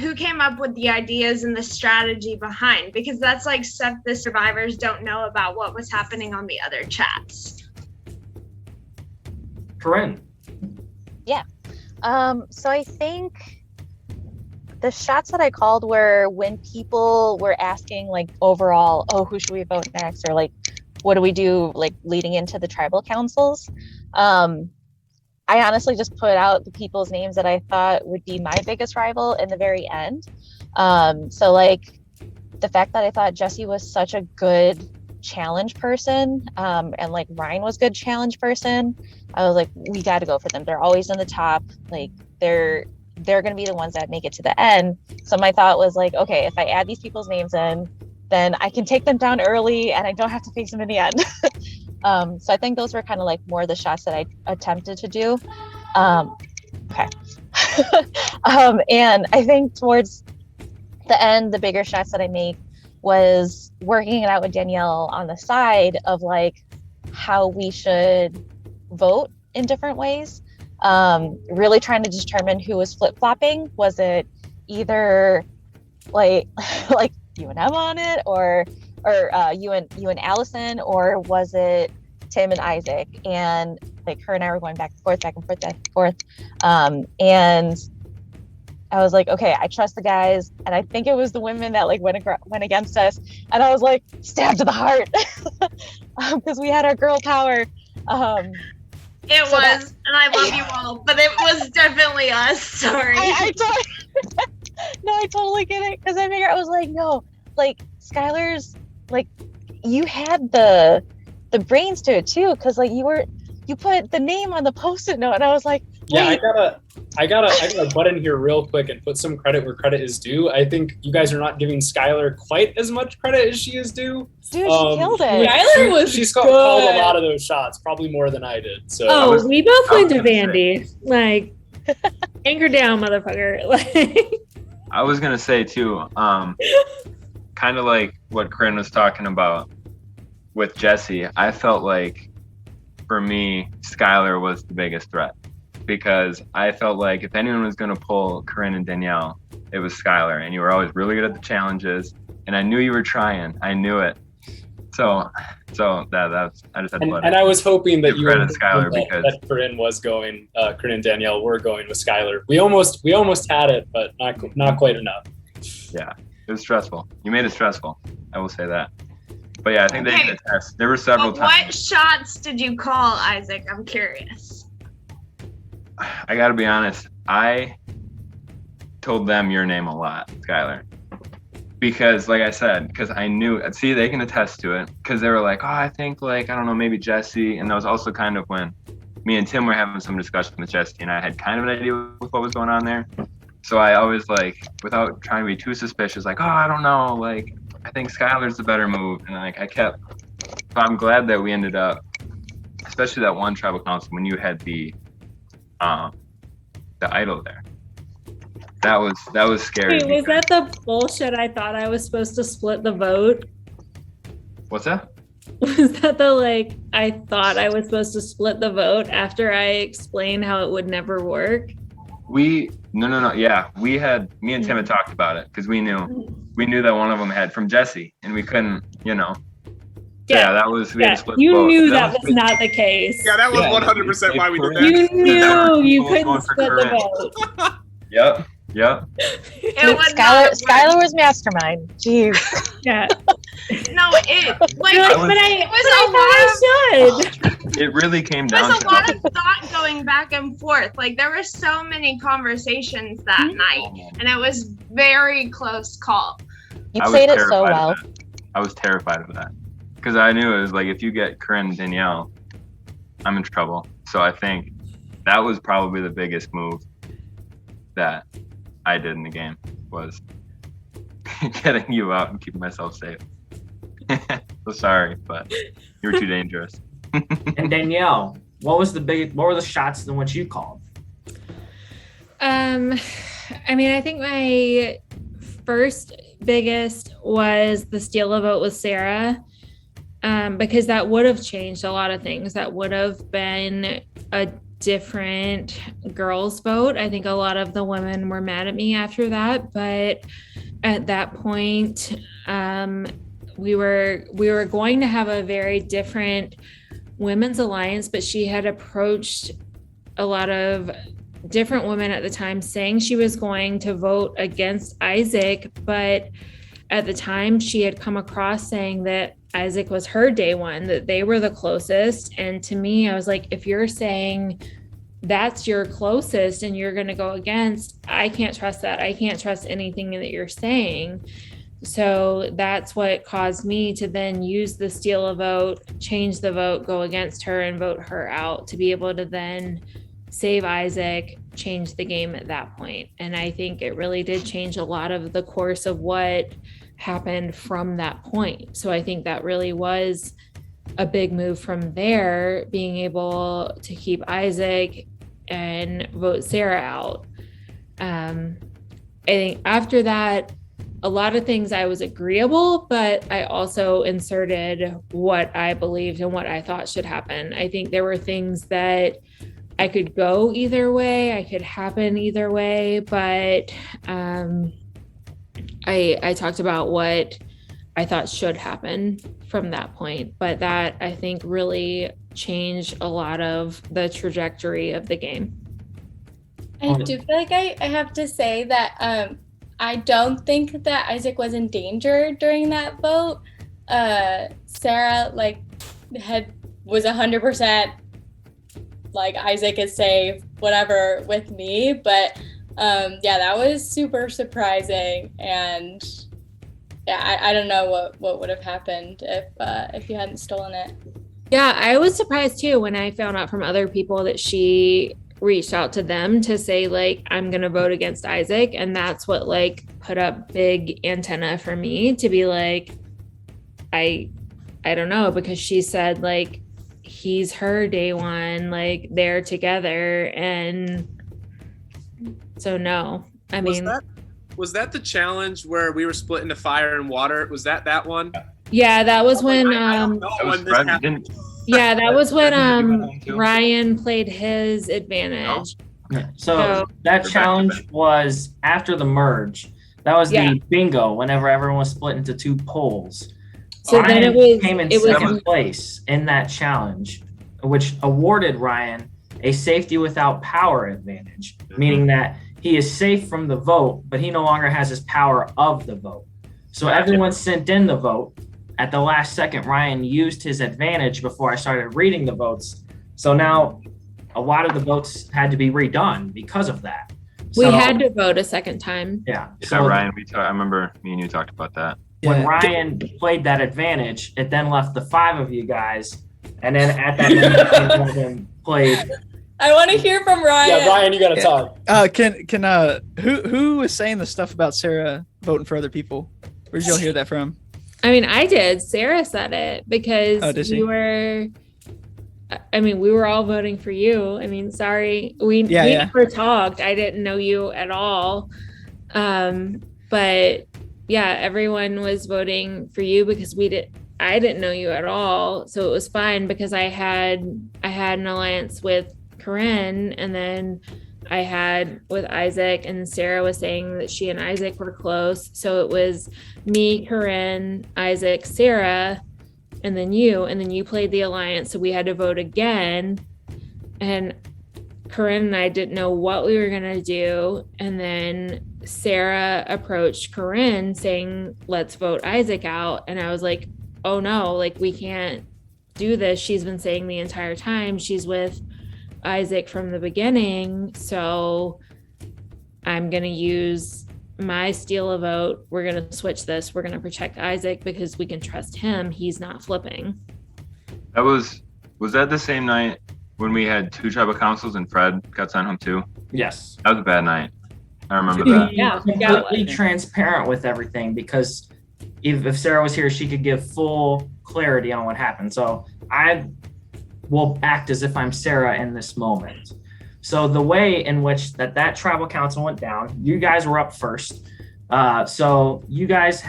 who came up with the ideas and the strategy behind, because that's stuff the survivors don't know about what was happening on the other chats. Corinne. Yeah. So I think the shots that I called were when people were asking overall, oh, who should we vote next? Or what do we do leading into the tribal councils? I honestly just put out the people's names that I thought would be my biggest rival in the very end. So the fact that I thought Jesse was such a good challenge person, and Ryan was a good challenge person, I was we got to go for them. They're always in the top. They're going to be the ones that make it to the end. So my thought was okay, if I add these people's names in, then I can take them down early and I don't have to face them in the end. So I think those were kind of more the shots that I attempted to do. Okay. And I think towards the end, the bigger shots that I made was working it out with Danielle on the side of how we should vote in different ways. Really trying to determine who was flip-flopping. Was it either you and Emma on it, or you and Allison, or was it Tim and Isaac? And her and I were going back and forth. And I was okay, I trust the guys. And I think it was the women that went against us. And I was stabbed to the heart because we had our girl power. It so was, and I love you all, but it was definitely us. Sorry. I totally get it, because I figured, I was no, Skylar's, you had the brains to it too, because you put the name on the post-it note, and I was wait. Yeah, I gotta butt in here real quick and put some credit where credit is due. I think you guys are not giving Skylar quite as much credit as she is due. Dude, she killed it. Skylar was She's called a lot of those shots, probably more than I did. So we both went to Vandy. Anchor down, motherfucker. I was gonna say too, kind kind of like what Corinne was talking about with Jesse, I felt like for me, Skylar was the biggest threat because I felt like if anyone was going to pull Corinne and Danielle, it was Skylar, and you were always really good at the challenges, and I knew you were trying. I knew it. So that's I just had to let and I was hoping that give credit to Skylar because that Corinne was going, Corinne and Danielle were going with Skylar. We almost had it, but not quite enough. Yeah, it was stressful. You made it stressful. I will say that. But yeah, I think they did a test. There were several times. What shots did you call, Isaac? I'm curious. I got to be honest. I told them your name a lot, Skylar. Because, like I said, because I knew, see, they can attest to it. Because they were like, oh, I think, like, I don't know, maybe Jesse. And that was also kind of when me and Tim were having some discussion with Jesse, and I had kind of an idea with what was going on there. So I always, like, without trying to be too suspicious, like, oh, I don't know, like, I think Skylar's the better move. And, like, I kept, so I'm glad that we ended up, especially that one tribal council when you had the idol there. That was scary. Wait, was that the bullshit I thought I was supposed to split the vote? What's that? Was that the, like, I thought I was supposed to split the vote after I explained how it would never work? No. Yeah, me and Tim had talked about it because we knew that one of them had from Jesse, and we couldn't, we had to split the vote. You knew that was not the case. Yeah, that was 100% why we did that. You knew you couldn't split the vote. Yep. Skylar was mastermind. Jeez. Yeah. No, it It really came down There's to a lot of thought going back and forth. Like, there were so many conversations that night, and it was very close call. You played it so well. I was terrified of that because I knew it was like, if you get Corinne and Danielle, I'm in trouble. So I think that was probably the biggest move that I did in the game, was getting you out and keeping myself safe. So sorry, but you were too dangerous. And Danielle, what were the shots than what you called? I mean, I think my first biggest was the steal a vote with Sarah, because that would have changed a lot of things. That would have been a different girls' vote. I think a lot of the women were mad at me after that, but at that point, we were going to have a very different women's alliance, but she had approached a lot of different women at the time saying she was going to vote against Isaac, but at the time she had come across saying that Isaac was her day one, that they were the closest. And to me, I was like, if you're saying that's your closest and you're going to go against, I can't trust that. I can't trust anything that you're saying. So that's what caused me to then use the steal a vote, change the vote, go against her and vote her out to be able to then save Isaac, change the game at that point. And I think it really did change a lot of the course of what happened from that point. So I think that really was a big move from there, being able to keep Isaac and vote Sarah out. I think after that, a lot of things I was agreeable, but I also inserted what I believed and what I thought should happen. I think there were things that I could go either way, I could happen either way, but I talked about what I thought should happen from that point. But that, I think, really changed a lot of the trajectory of the game. I do feel like I have to say that I don't think that Isaac was in danger during that vote. Sarah was 100% like Isaac is safe, whatever, with me. But that was super surprising, and I don't know what would have happened if you hadn't stolen it. Yeah, I was surprised too when I found out from other people that she reached out to them to say, like, I'm gonna vote against Isaac, and that's what put up big antenna for me to be like, I don't know, because she said he's her day one, they're together, and so no. I mean, Was that the challenge where we were split into fire and water? Was that one? Yeah, that was when I don't know That was when this Fred, happened. yeah, that was when Didn't you do that one too? Ryan played his advantage. So that challenge was after the merge. That was Yeah. the bingo whenever everyone was split into two poles. So then Ryan came in it was second place in that challenge, which awarded Ryan a safety without power advantage, meaning that he is safe from the vote, but he no longer has his power of the vote. So everyone sent in the vote. At the last second, Ryan used his advantage before I started reading the votes. So now a lot of the votes had to be redone because of that. we So, had to vote a second time. yeah. Yeah, So Ryan, I remember me and you talked about that. when Yeah. Ryan played that advantage, it then left the 5 of you guys. And then at that moment, one of them played. I want to hear from Ryan. Yeah, Ryan, you got to talk. Who was saying the stuff about Sarah voting for other people? Where'd y'all hear that from? I mean, I did. Sarah said it because Oh, did she? we were all voting for you. I mean, sorry. We never talked. I didn't know you at all. But yeah, everyone was voting for you because I didn't know you at all. So it was fine because I had an alliance with Corinne, and then I had with Isaac, and Sarah was saying that she and Isaac were close. So it was me, Corinne, Isaac, Sarah, and then you played the alliance. So we had to vote again. And Corinne and I didn't know what we were going to do. And then Sarah approached Corinne saying, let's vote Isaac out. And I was like, oh no, like we can't do this. She's been saying the entire time she's with Isaac from the beginning. So I'm going to use my steal a vote. We're going to switch this. We're going to protect Isaac because we can trust him. He's not flipping. Was that the same night when we had 2 tribal councils and Fred got sent home too? Yes. That was a bad night. I remember that. Yeah. Completely transparent with everything because if Sarah was here, she could give full clarity on what happened. So I will act as if I'm Sarah in this moment. So the way in which that tribal council went down, you guys were up first. So you guys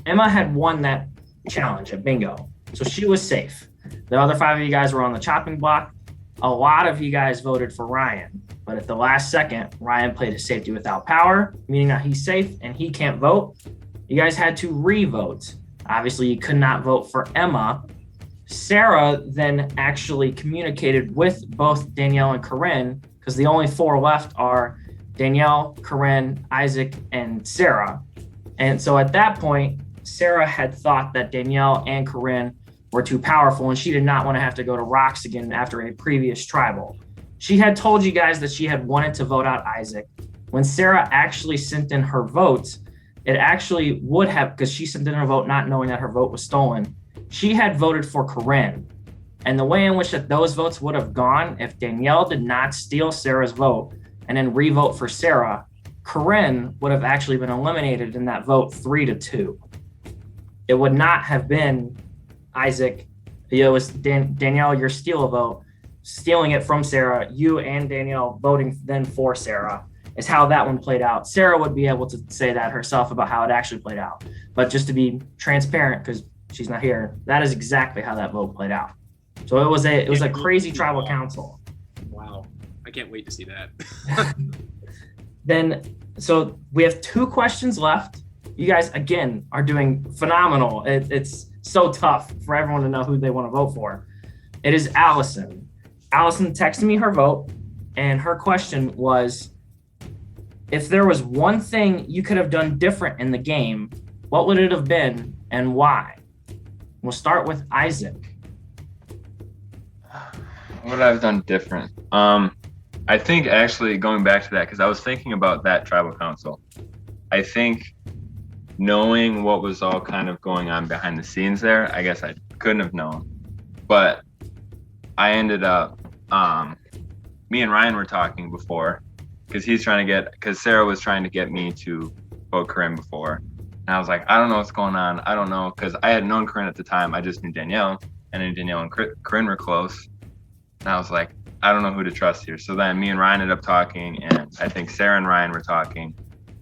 Emma had won that challenge at bingo. So she was safe. The other 5 of you guys were on the chopping block. A lot of you guys voted for Ryan, but at the last second, Ryan played a safety without power, meaning that he's safe and he can't vote. You guys had to re-vote. Obviously, you could not vote for Emma. Sarah then actually communicated with both Danielle and Corinne because the only 4 left are Danielle, Corinne, Isaac, and Sarah. And so at that point, Sarah had thought that Danielle and Corinne were too powerful and she did not want to have to go to rocks again after a previous tribal. She had told you guys that she had wanted to vote out Isaac. When Sarah actually sent in her vote, it actually would have, because she sent in her vote not knowing that her vote was stolen, she had voted for Corinne. And the way in which that those votes would have gone, if Danielle did not steal Sarah's vote and then re-vote for Sarah, Corinne would have actually been eliminated in that vote 3-2. It would not have been Isaac. It was Danielle, your steal a vote, stealing it from Sarah, you and Danielle voting then for Sarah is how that one played out. Sarah would be able to say that herself about how it actually played out. But just to be transparent, because she's not here, that is exactly how that vote played out. So it was a crazy tribal council. Wow. I can't wait to see that. Then, so we have 2 questions left. You guys, again, are doing phenomenal. It's so tough for everyone to know who they want to vote for. It is Allison. Allison texted me her vote, and her question was, if there was one thing you could have done different in the game, what would it have been and why? We'll start with Isaac. What would I have done different? I think actually going back to that, because I was thinking about that tribal council. I think knowing what was all kind of going on behind the scenes there, I guess I couldn't have known. But I ended up, me and Ryan were talking before, because Sarah was trying to get me to vote Corinne before. And I was like, I don't know what's going on. I don't know, because I had known Corinne at the time. I just knew Danielle, and then Danielle and Corinne were close. And I was like, I don't know who to trust here. So then me and Ryan ended up talking, and I think Sarah and Ryan were talking.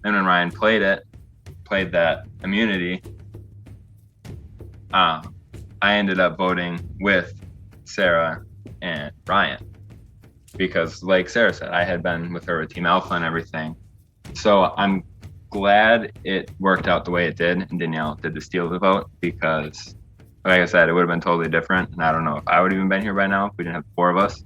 And when Ryan played that immunity, I ended up voting with Sarah and Ryan because, like Sarah said, I had been with her with Team Alpha and everything. So I'm glad it worked out the way it did, and Danielle did the steal the vote, because, like I said, it would have been totally different, and I don't know if I would have even been here by now if we didn't have the 4 of us.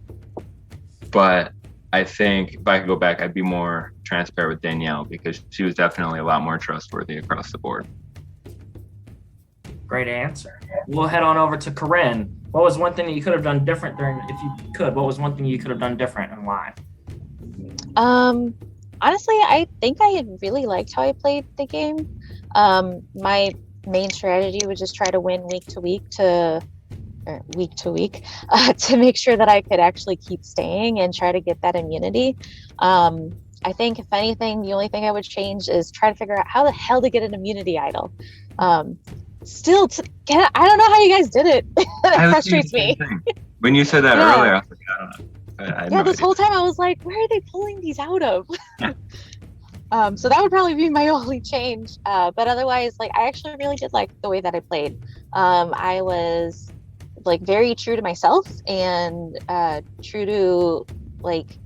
But I think if I could go back, I'd be more transparent with Danielle, because she was definitely a lot more trustworthy across the board. Great answer. We'll head on over to Corinne. What was one thing that you could have done different if you could, what was one thing you could have done different and why? Honestly, I think I really liked how I played the game. My main strategy was just try to win week to week to make sure that I could actually keep staying and try to get that immunity. I think if anything, the only thing I would change is try to figure out how the hell to get an immunity idol. I don't know how you guys did it. That frustrates me. When you said that earlier, I was like, I don't know. This whole time I was like, where are they pulling these out of? So that would probably be my only change. But otherwise, like, I actually really did like the way that I played. I was like very true to myself and true to like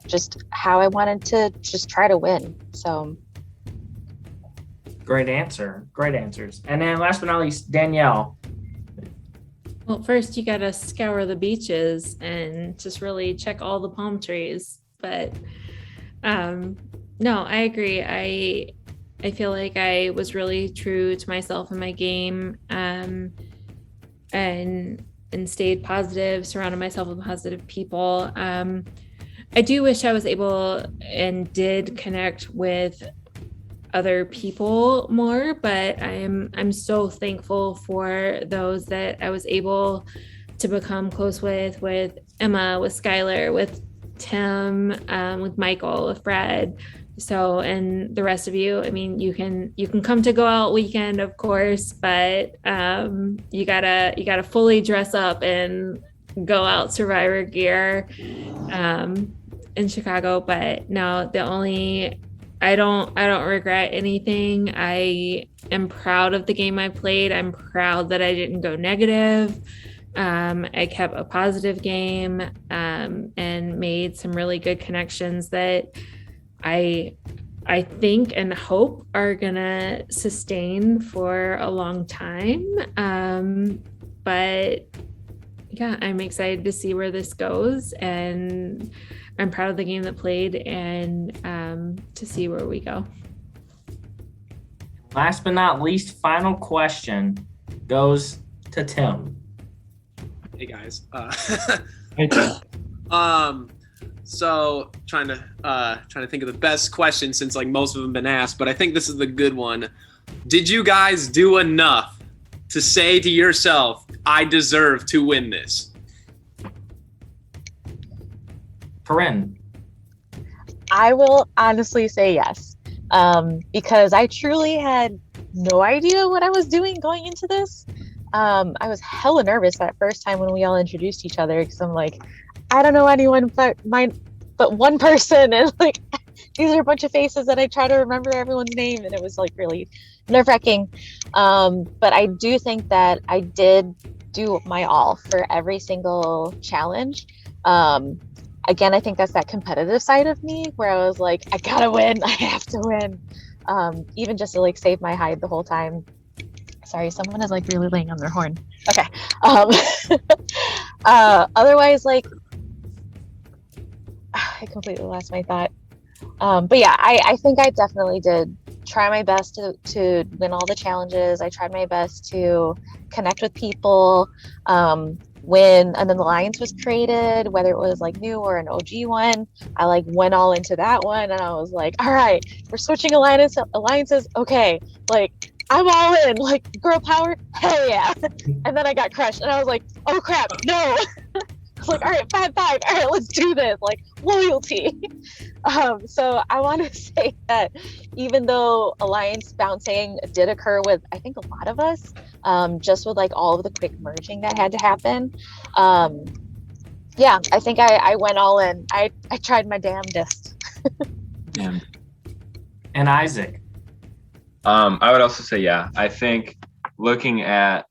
just how I wanted to just try to win. So great answers. And then last but not least, Danielle. Well, first you gotta scour the beaches and just really check all the palm trees. But no, I agree. I feel like I was really true to myself in my game, and stayed positive, surrounded myself with positive people. I do wish I was able and did connect with other people more, but I'm so thankful for those that I was able to become close with Emma, with Skylar, with Tim, with Michael, with Fred. So, and the rest of you, I mean, you can come to Go Out Weekend, of course, but you gotta fully dress up and go out Survivor gear in Chicago. But no, I don't regret anything. I am proud of the game I played. I'm proud that I didn't go negative. I kept a positive game and made some really good connections that I think and hope are gonna sustain for a long time. But yeah, I'm excited to see where this goes, and I'm proud of the game that played, and to see where we go. Last but not least, final question goes to Tim. Hey guys. Hey, Tim. So trying to think of the best question, since like most of them been asked, but I think this is the good one. Did you guys do enough to say to yourself, I deserve to win this? Corinne. I will honestly say yes, because I truly had no idea what I was doing going into this. I was hella nervous that first time when we all introduced each other, because I'm like, I don't know anyone but one person, and like these are a bunch of faces that I try to remember everyone's name, and it was like really nerve-wracking. But I do think that I did do my all for every single challenge. Again, I think that's that competitive side of me where I was like, I gotta win, I have to win. Even just to like save my hide the whole time. Sorry, someone is like really laying on their horn. Okay. Otherwise, like, I completely lost my thought. But yeah, I think I definitely did try my best to win all the challenges. I tried my best to connect with people. When an alliance was created, whether it was like new or an OG one, I like went all into that one, and I was like, all right, we're switching alliances. Okay, like I'm all in, like girl power, hell yeah. And then I got crushed, and I was like, oh crap, no. I was like, all right, 5-5, all right, let's do this, like loyalty. So I want to say that even though alliance bouncing did occur with, I think, a lot of us, just with like all of the quick merging that had to happen, yeah, I think I went all in. I tried my damnedest. And And Isaac. I would also say, yeah. I think looking at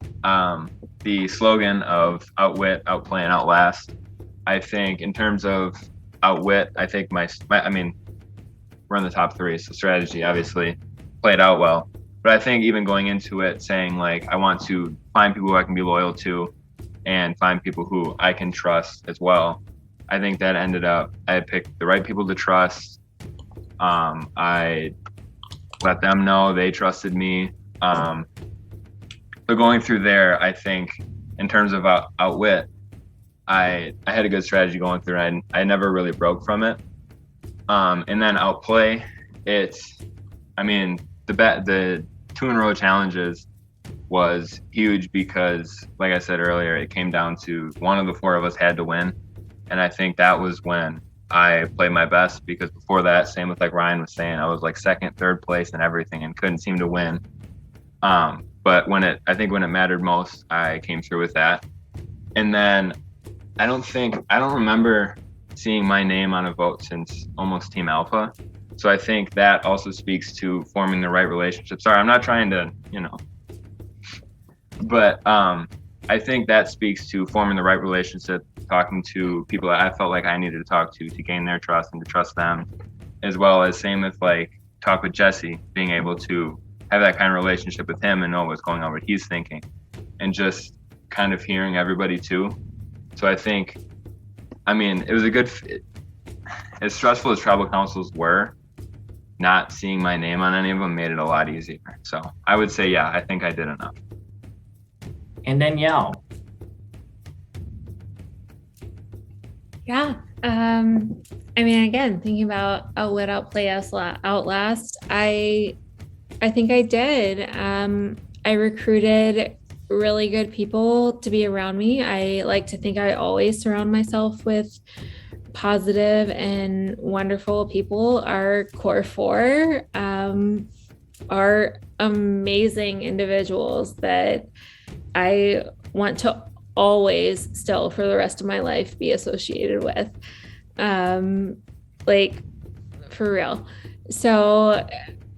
the slogan of outwit, outplay, and outlast, I think in terms of outwit, I think I mean, we're in the top 3, so strategy obviously played out well. But I think even going into it saying like, I want to find people who I can be loyal to and find people who I can trust as well. I think that ended up, I picked the right people to trust. I let them know they trusted me. So going through there, I think in terms of outwit, I had a good strategy going through, and I never really broke from it. And then outplay, I mean, the 2-in-a-row challenges was huge because, like I said earlier, it came down to one of the 4 of us had to win. And I think that was when I played my best, because before that, same with like Ryan was saying, I was like 2nd, 3rd place and everything and couldn't seem to win. But when it mattered most, I came through with that. And then I don't remember seeing my name on a vote since almost Team Alpha. So I think that also speaks to forming the right relationship. Sorry, I'm not trying to, but I think that speaks to forming the right relationship, talking to people that I felt like I needed to talk to gain their trust and to trust them, as well as same with like talk with Jesse, being able to have that kind of relationship with him and know what's going on, what he's thinking, and just kind of hearing everybody too. So I think, I mean, it was a good, as stressful as tribal councils were, not seeing my name on any of them made it a lot easier. So I would say, yeah, I think I did enough. And Danielle. Yeah. I mean, again, thinking about outwit, outplay, outlast, I think I did. I recruited really good people to be around me. I like to think I always surround myself with positive and wonderful people. Our core 4 are amazing individuals that I want to always still for the rest of my life be associated with, like for real. So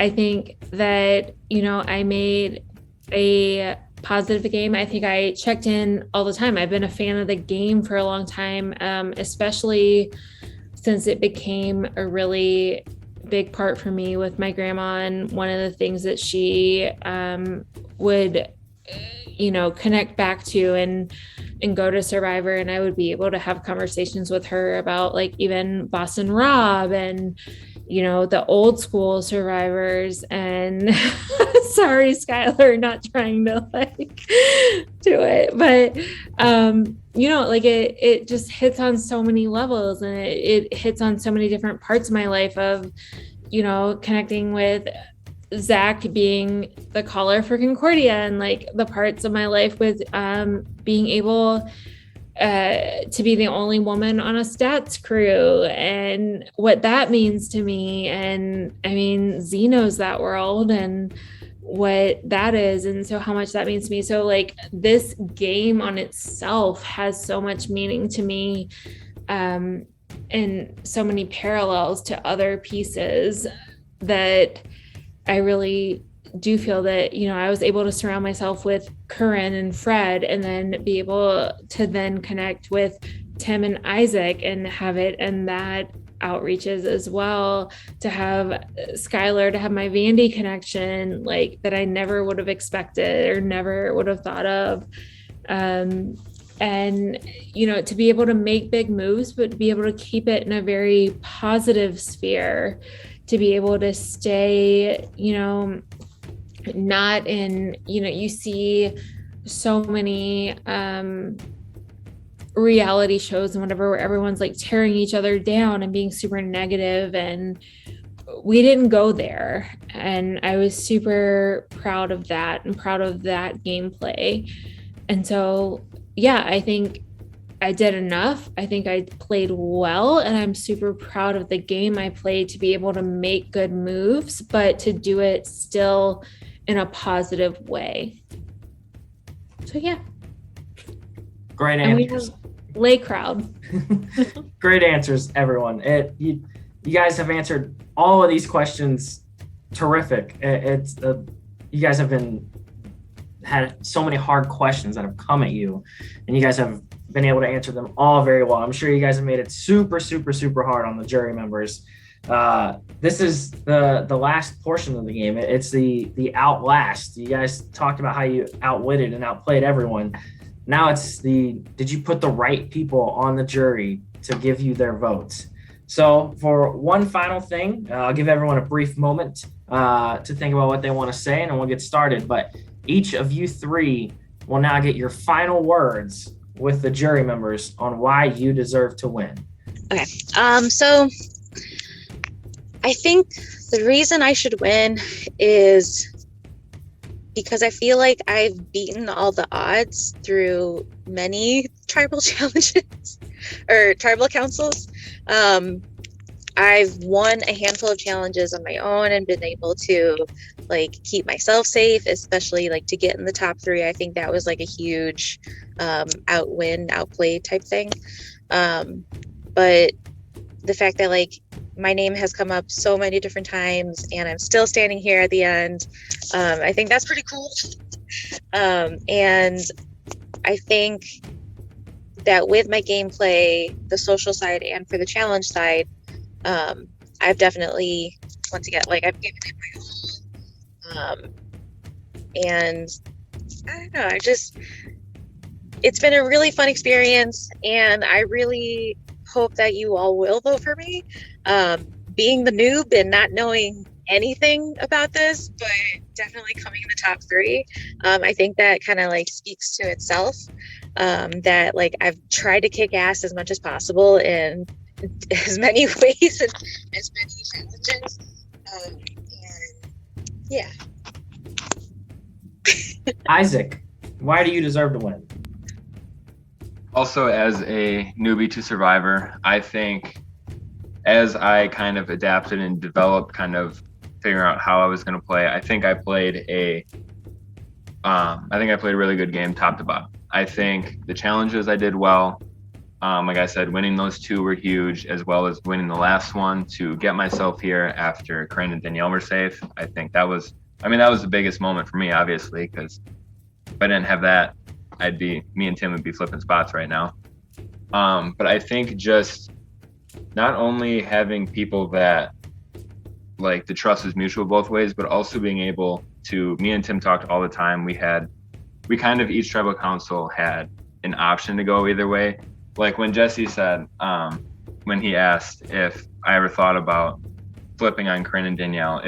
I think that, I made a positive game. I think I checked in all the time. I've been a fan of the game for a long time, especially since it became a really big part for me with my grandma. And one of the things that she would, connect back to and go to Survivor, and I would be able to have conversations with her about like even Boston Rob and the old school survivors. And sorry, Skylar, not trying to like do it, but like it just hits on so many levels, and it hits on so many different parts of my life of connecting with Zach being the caller for Concordia, and like the parts of my life with being able to be the only woman on a stats crew and what that means to me. And I mean, Z knows that world and what that is, and so how much that means to me. So like this game on itself has so much meaning to me, and so many parallels to other pieces that I really do feel that, I was able to surround myself with Corinne and Fred, and then be able to then connect with Tim and Isaac and have it, and that outreaches as well, to have Skylar, to have my Vandy connection, like that I never would have expected or never would have thought of. And, to be able to make big moves, but to be able to keep it in a very positive sphere, to be able to stay, not in, you see so many reality shows and whatever, where everyone's like tearing each other down and being super negative, and we didn't go there. And I was super proud of that and proud of that gameplay. And so, yeah, I think I did enough. I think I played well, and I'm super proud of the game I played to be able to make good moves, but to do it still in a positive way. So yeah. Great And answers. we have lay crowd. Great answers, everyone. You guys have answered all of these questions terrific. It's you guys have had so many hard questions that have come at you, and you guys have been able to answer them all very well. I'm sure you guys have made it super, super, super hard on the jury members. This is the last portion of the game. It's the outlast. You guys talked about how you outwitted and outplayed everyone. Now it's did you put the right people on the jury to give you their votes? So for one final thing, I'll give everyone a brief moment to think about what they want to say, and then we'll get started. But each of you three will now get your final words with the jury members on why you deserve to win. Okay. So I think the reason I should win is because I feel like I've beaten all the odds through many tribal challenges or tribal councils. I've won a handful of challenges on my own and been able to like keep myself safe, especially like to get in the top 3. I think that was like a huge outplay type thing. But the fact that like my name has come up so many different times and I'm still standing here at the end, I think that's pretty cool. And I think that with my gameplay, the social side and for the challenge side, I've definitely, once again, like I've given it my all. And I don't know, it's been a really fun experience, and I really hope that you all will vote for me. Being the noob and not knowing anything about this, but definitely coming in the top 3, I think that kind of like speaks to itself. That like I've tried to kick ass as much as possible in as many ways and as many challenges. And yeah. Isaac, why do you deserve to win? Also, as a newbie to Survivor, I think as I kind of adapted and developed, kind of figuring out how I was going to play, I think I played a really good game top to bottom. I think the challenges I did well. Like I said, winning those 2 were huge, as well as winning the last one to get myself here after Corinne and Danielle were safe. I think that was the biggest moment for me, obviously, because if I didn't have that, me and Tim would be flipping spots right now. But I think just not only having people that like the trust is mutual both ways, but also being able to, me and Tim talked all the time. We kind of, each tribal council had an option to go either way. Like when Jesse said, when he asked if I ever thought about flipping on Corinne and Danielle,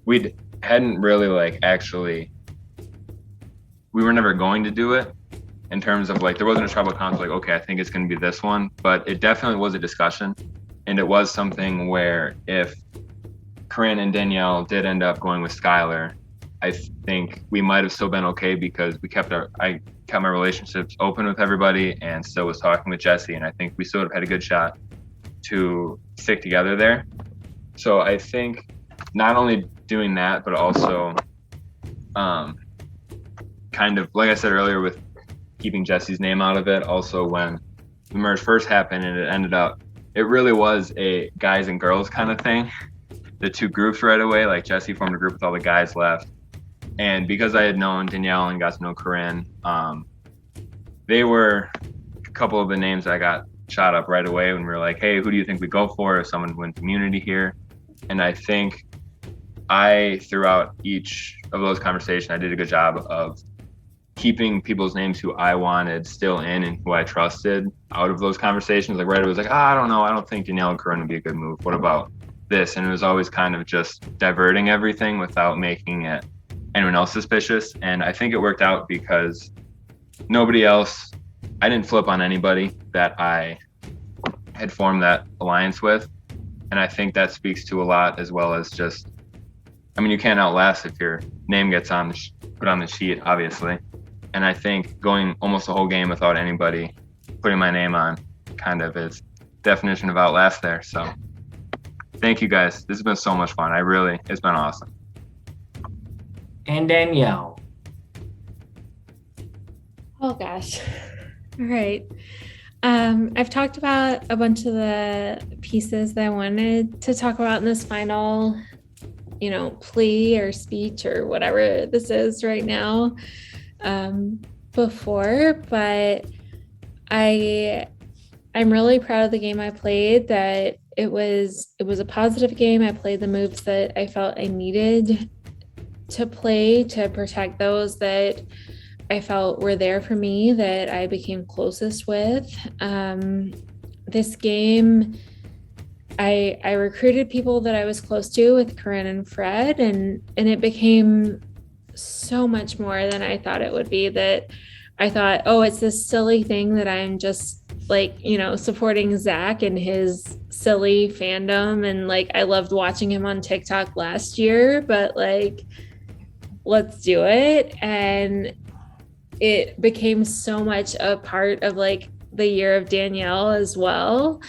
we hadn't really like actually, we were never going to do it in terms of like, there wasn't a tribal council like, okay, I think it's going to be this one, but it definitely was a discussion. And it was something where if Corinne and Danielle did end up going with Skylar, I think we might have still been okay because I kept my relationships open with everybody and still was talking with Jesse. And I think we still would have had a good shot to stick together there. So I think not only doing that, but also kind of, like I said earlier, with keeping Jesse's name out of it. Also, when the merge first happened and it ended up, it really was a guys and girls kind of thing. The 2 groups right away, like Jesse formed a group with all the guys left. And because I had known Danielle and got to know Corinne, they were a couple of the names that I got shot up right away when we were like, hey, who do you think we go for if someone wins immunity here? And I think throughout each of those conversations, I did a good job of keeping people's names who I wanted still in and who I trusted out of those conversations. Like right away, it was like, I don't know. I don't think Danielle and Corinne would be a good move. What about this? And it was always kind of just diverting everything without making it anyone else suspicious. And I think it worked out because I didn't flip on anybody that I had formed that alliance with. And I think that speaks to a lot, as well as just, you can't outlast if your name gets put on the sheet, obviously. And I think going almost the whole game without anybody putting my name on kind of is definition of outlast there. So thank you guys. This has been so much fun. It's been awesome. And Danielle. Oh gosh. All right. I've talked about a bunch of the pieces that I wanted to talk about in this final plea or speech or whatever this is right now before, but I'm really proud of the game I played, that it was a positive game. I played the moves that I felt I needed to play to protect those that I felt were there for me, that I became closest with. This game, I recruited people that I was close to with Corinne and Fred, and it became so much more than I thought it would be. That I thought, oh, it's this silly thing that I'm just supporting Zach and his silly fandom, and I loved watching him on TikTok last year, but let's do it. And it became so much a part of the year of Danielle as well.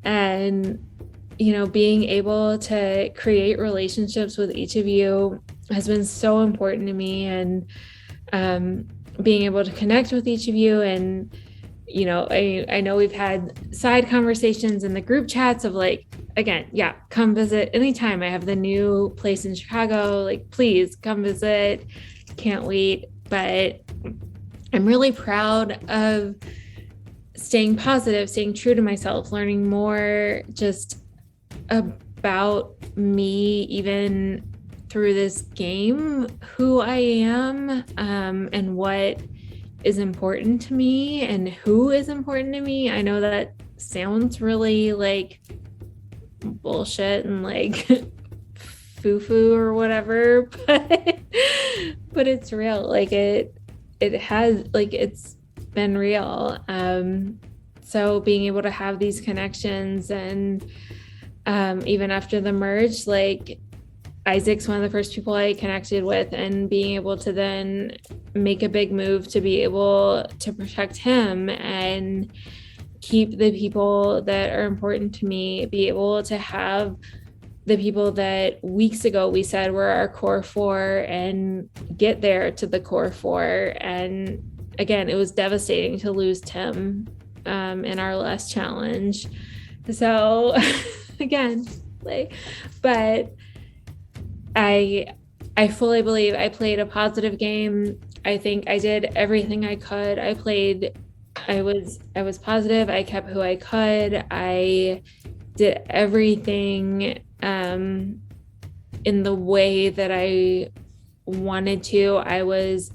And being able to create relationships with each of you has been so important to me, and being able to connect with each of you. And I know we've had side conversations in the group chats of again, yeah, come visit anytime. I have the new place in Chicago, please come visit, can't wait. But I'm really proud of staying positive, staying true to myself, learning more just about me, even through this game, who I am, and what is important to me and who is important to me. I know that sounds really bullshit and foo-foo or whatever, but it's real. It's been real. So being able to have these connections, and even after the merge, Isaac's one of the first people I connected with, and being able to then make a big move to be able to protect him and keep the people that are important to me, be able to have the people that weeks ago we said were our core four and get there to the core four. And again, it was devastating to lose Tim in our last challenge. So again, but I fully believe I played a positive game. I think I did everything I could. I was positive. I kept who I could. I did everything in the way that I wanted to. I was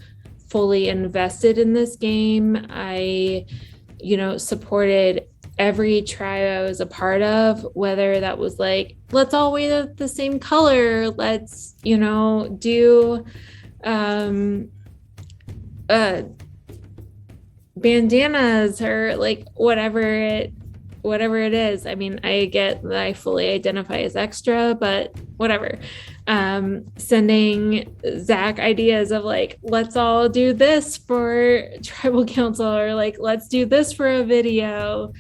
fully invested in this game. I, supported every tribe I was a part of, whether that was let's all wear the same color, let's, do bandanas, or whatever it is. I mean, I get that I fully identify as extra, but whatever. Sending Zach ideas of let's all do this for tribal council, or let's do this for a video.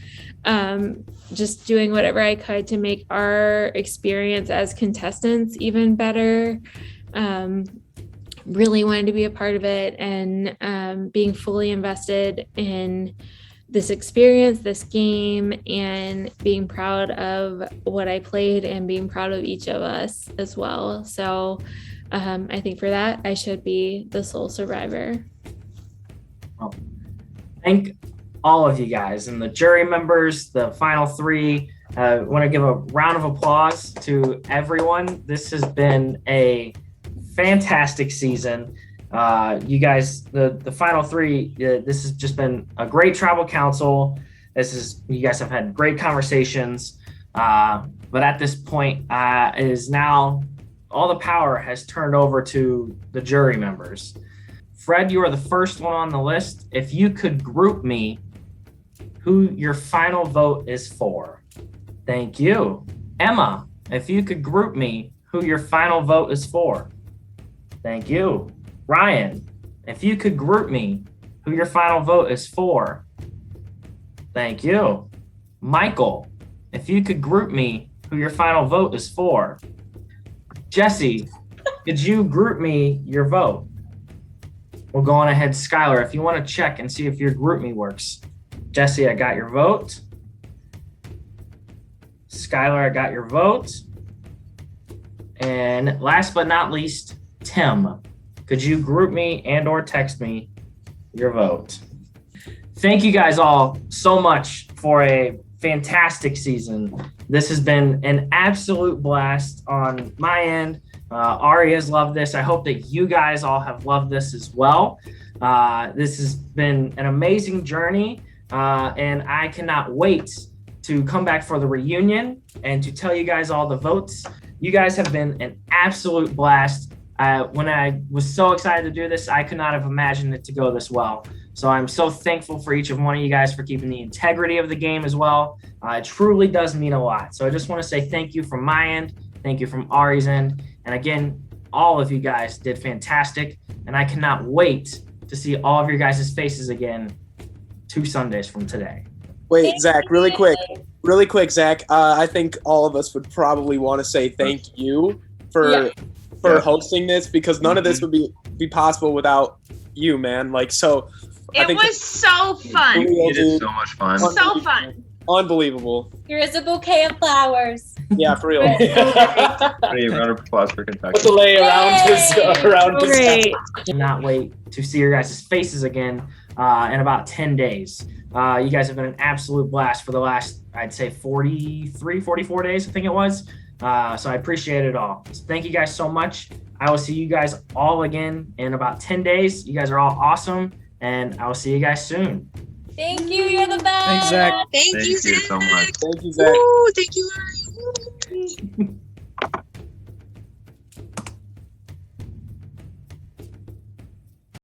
Just doing whatever I could to make our experience as contestants even better. Really wanted to be a part of it, and being fully invested in this experience, this game, and being proud of what I played, and being proud of each of us as well. So I think for that, I should be the sole survivor. Well, thank all of you guys and the jury members, the final three. I want to give a round of applause to everyone. This has been a fantastic season. You guys, the final three, this has just been a great tribal council. You guys have had great conversations. But at this point, it is now all the power has turned over to the jury members. Fred, you are the first one on the list. If you could group me who your final vote is for. Thank you. Emma, if you could group me who your final vote is for. Thank you. Ryan, if you could group me who your final vote is for. Thank you. Michael, if you could group me who your final vote is for. Jesse, could you group me your vote? We'll go on ahead. Skylar, if you want to check and see if your group me works. Jesse, I got your vote. Skylar, I got your vote. And last but not least, Tim, could you group me and or text me your vote? Thank you guys all so much for a fantastic season. This has been an absolute blast on my end. Ari has loved this. I hope that you guys all have loved this as well. This has been an amazing journey, and I cannot wait to come back for the reunion and to tell you guys all the votes. You guys have been an absolute blast. When I was so excited to do this, I could not have imagined it to go this well. So I'm so thankful for each of one of you guys for keeping the integrity of the game as well. It truly does mean a lot. So I just want to say thank you from my end. Thank you from Ari's end. And again, all of you guys did fantastic. And I cannot wait to see all of your guys' faces again 2 Sundays from today. Wait, Zach, really quick, Zach. I think all of us would probably want to say thank you for hosting this, because none of this would be possible without you, man. Like, so. It was so fun. It is so much fun. So fun. Unbelievable. Here is a bouquet of flowers. Yeah, for real. Round of applause for Kentucky. Put the lay around his Great. Cannot wait to see your guys' faces again in about 10 days. You guys have been an absolute blast for the last, I'd say 43, 44 days, I think it was. So I appreciate it all. So thank you guys so much. I will see you guys all again in about 10 days. You guys are all awesome, and I will see you guys soon. Thank you. You're the best. Thanks, Zach. Thank you, so much. Thank you, Zach. Ooh, thank you, Ari.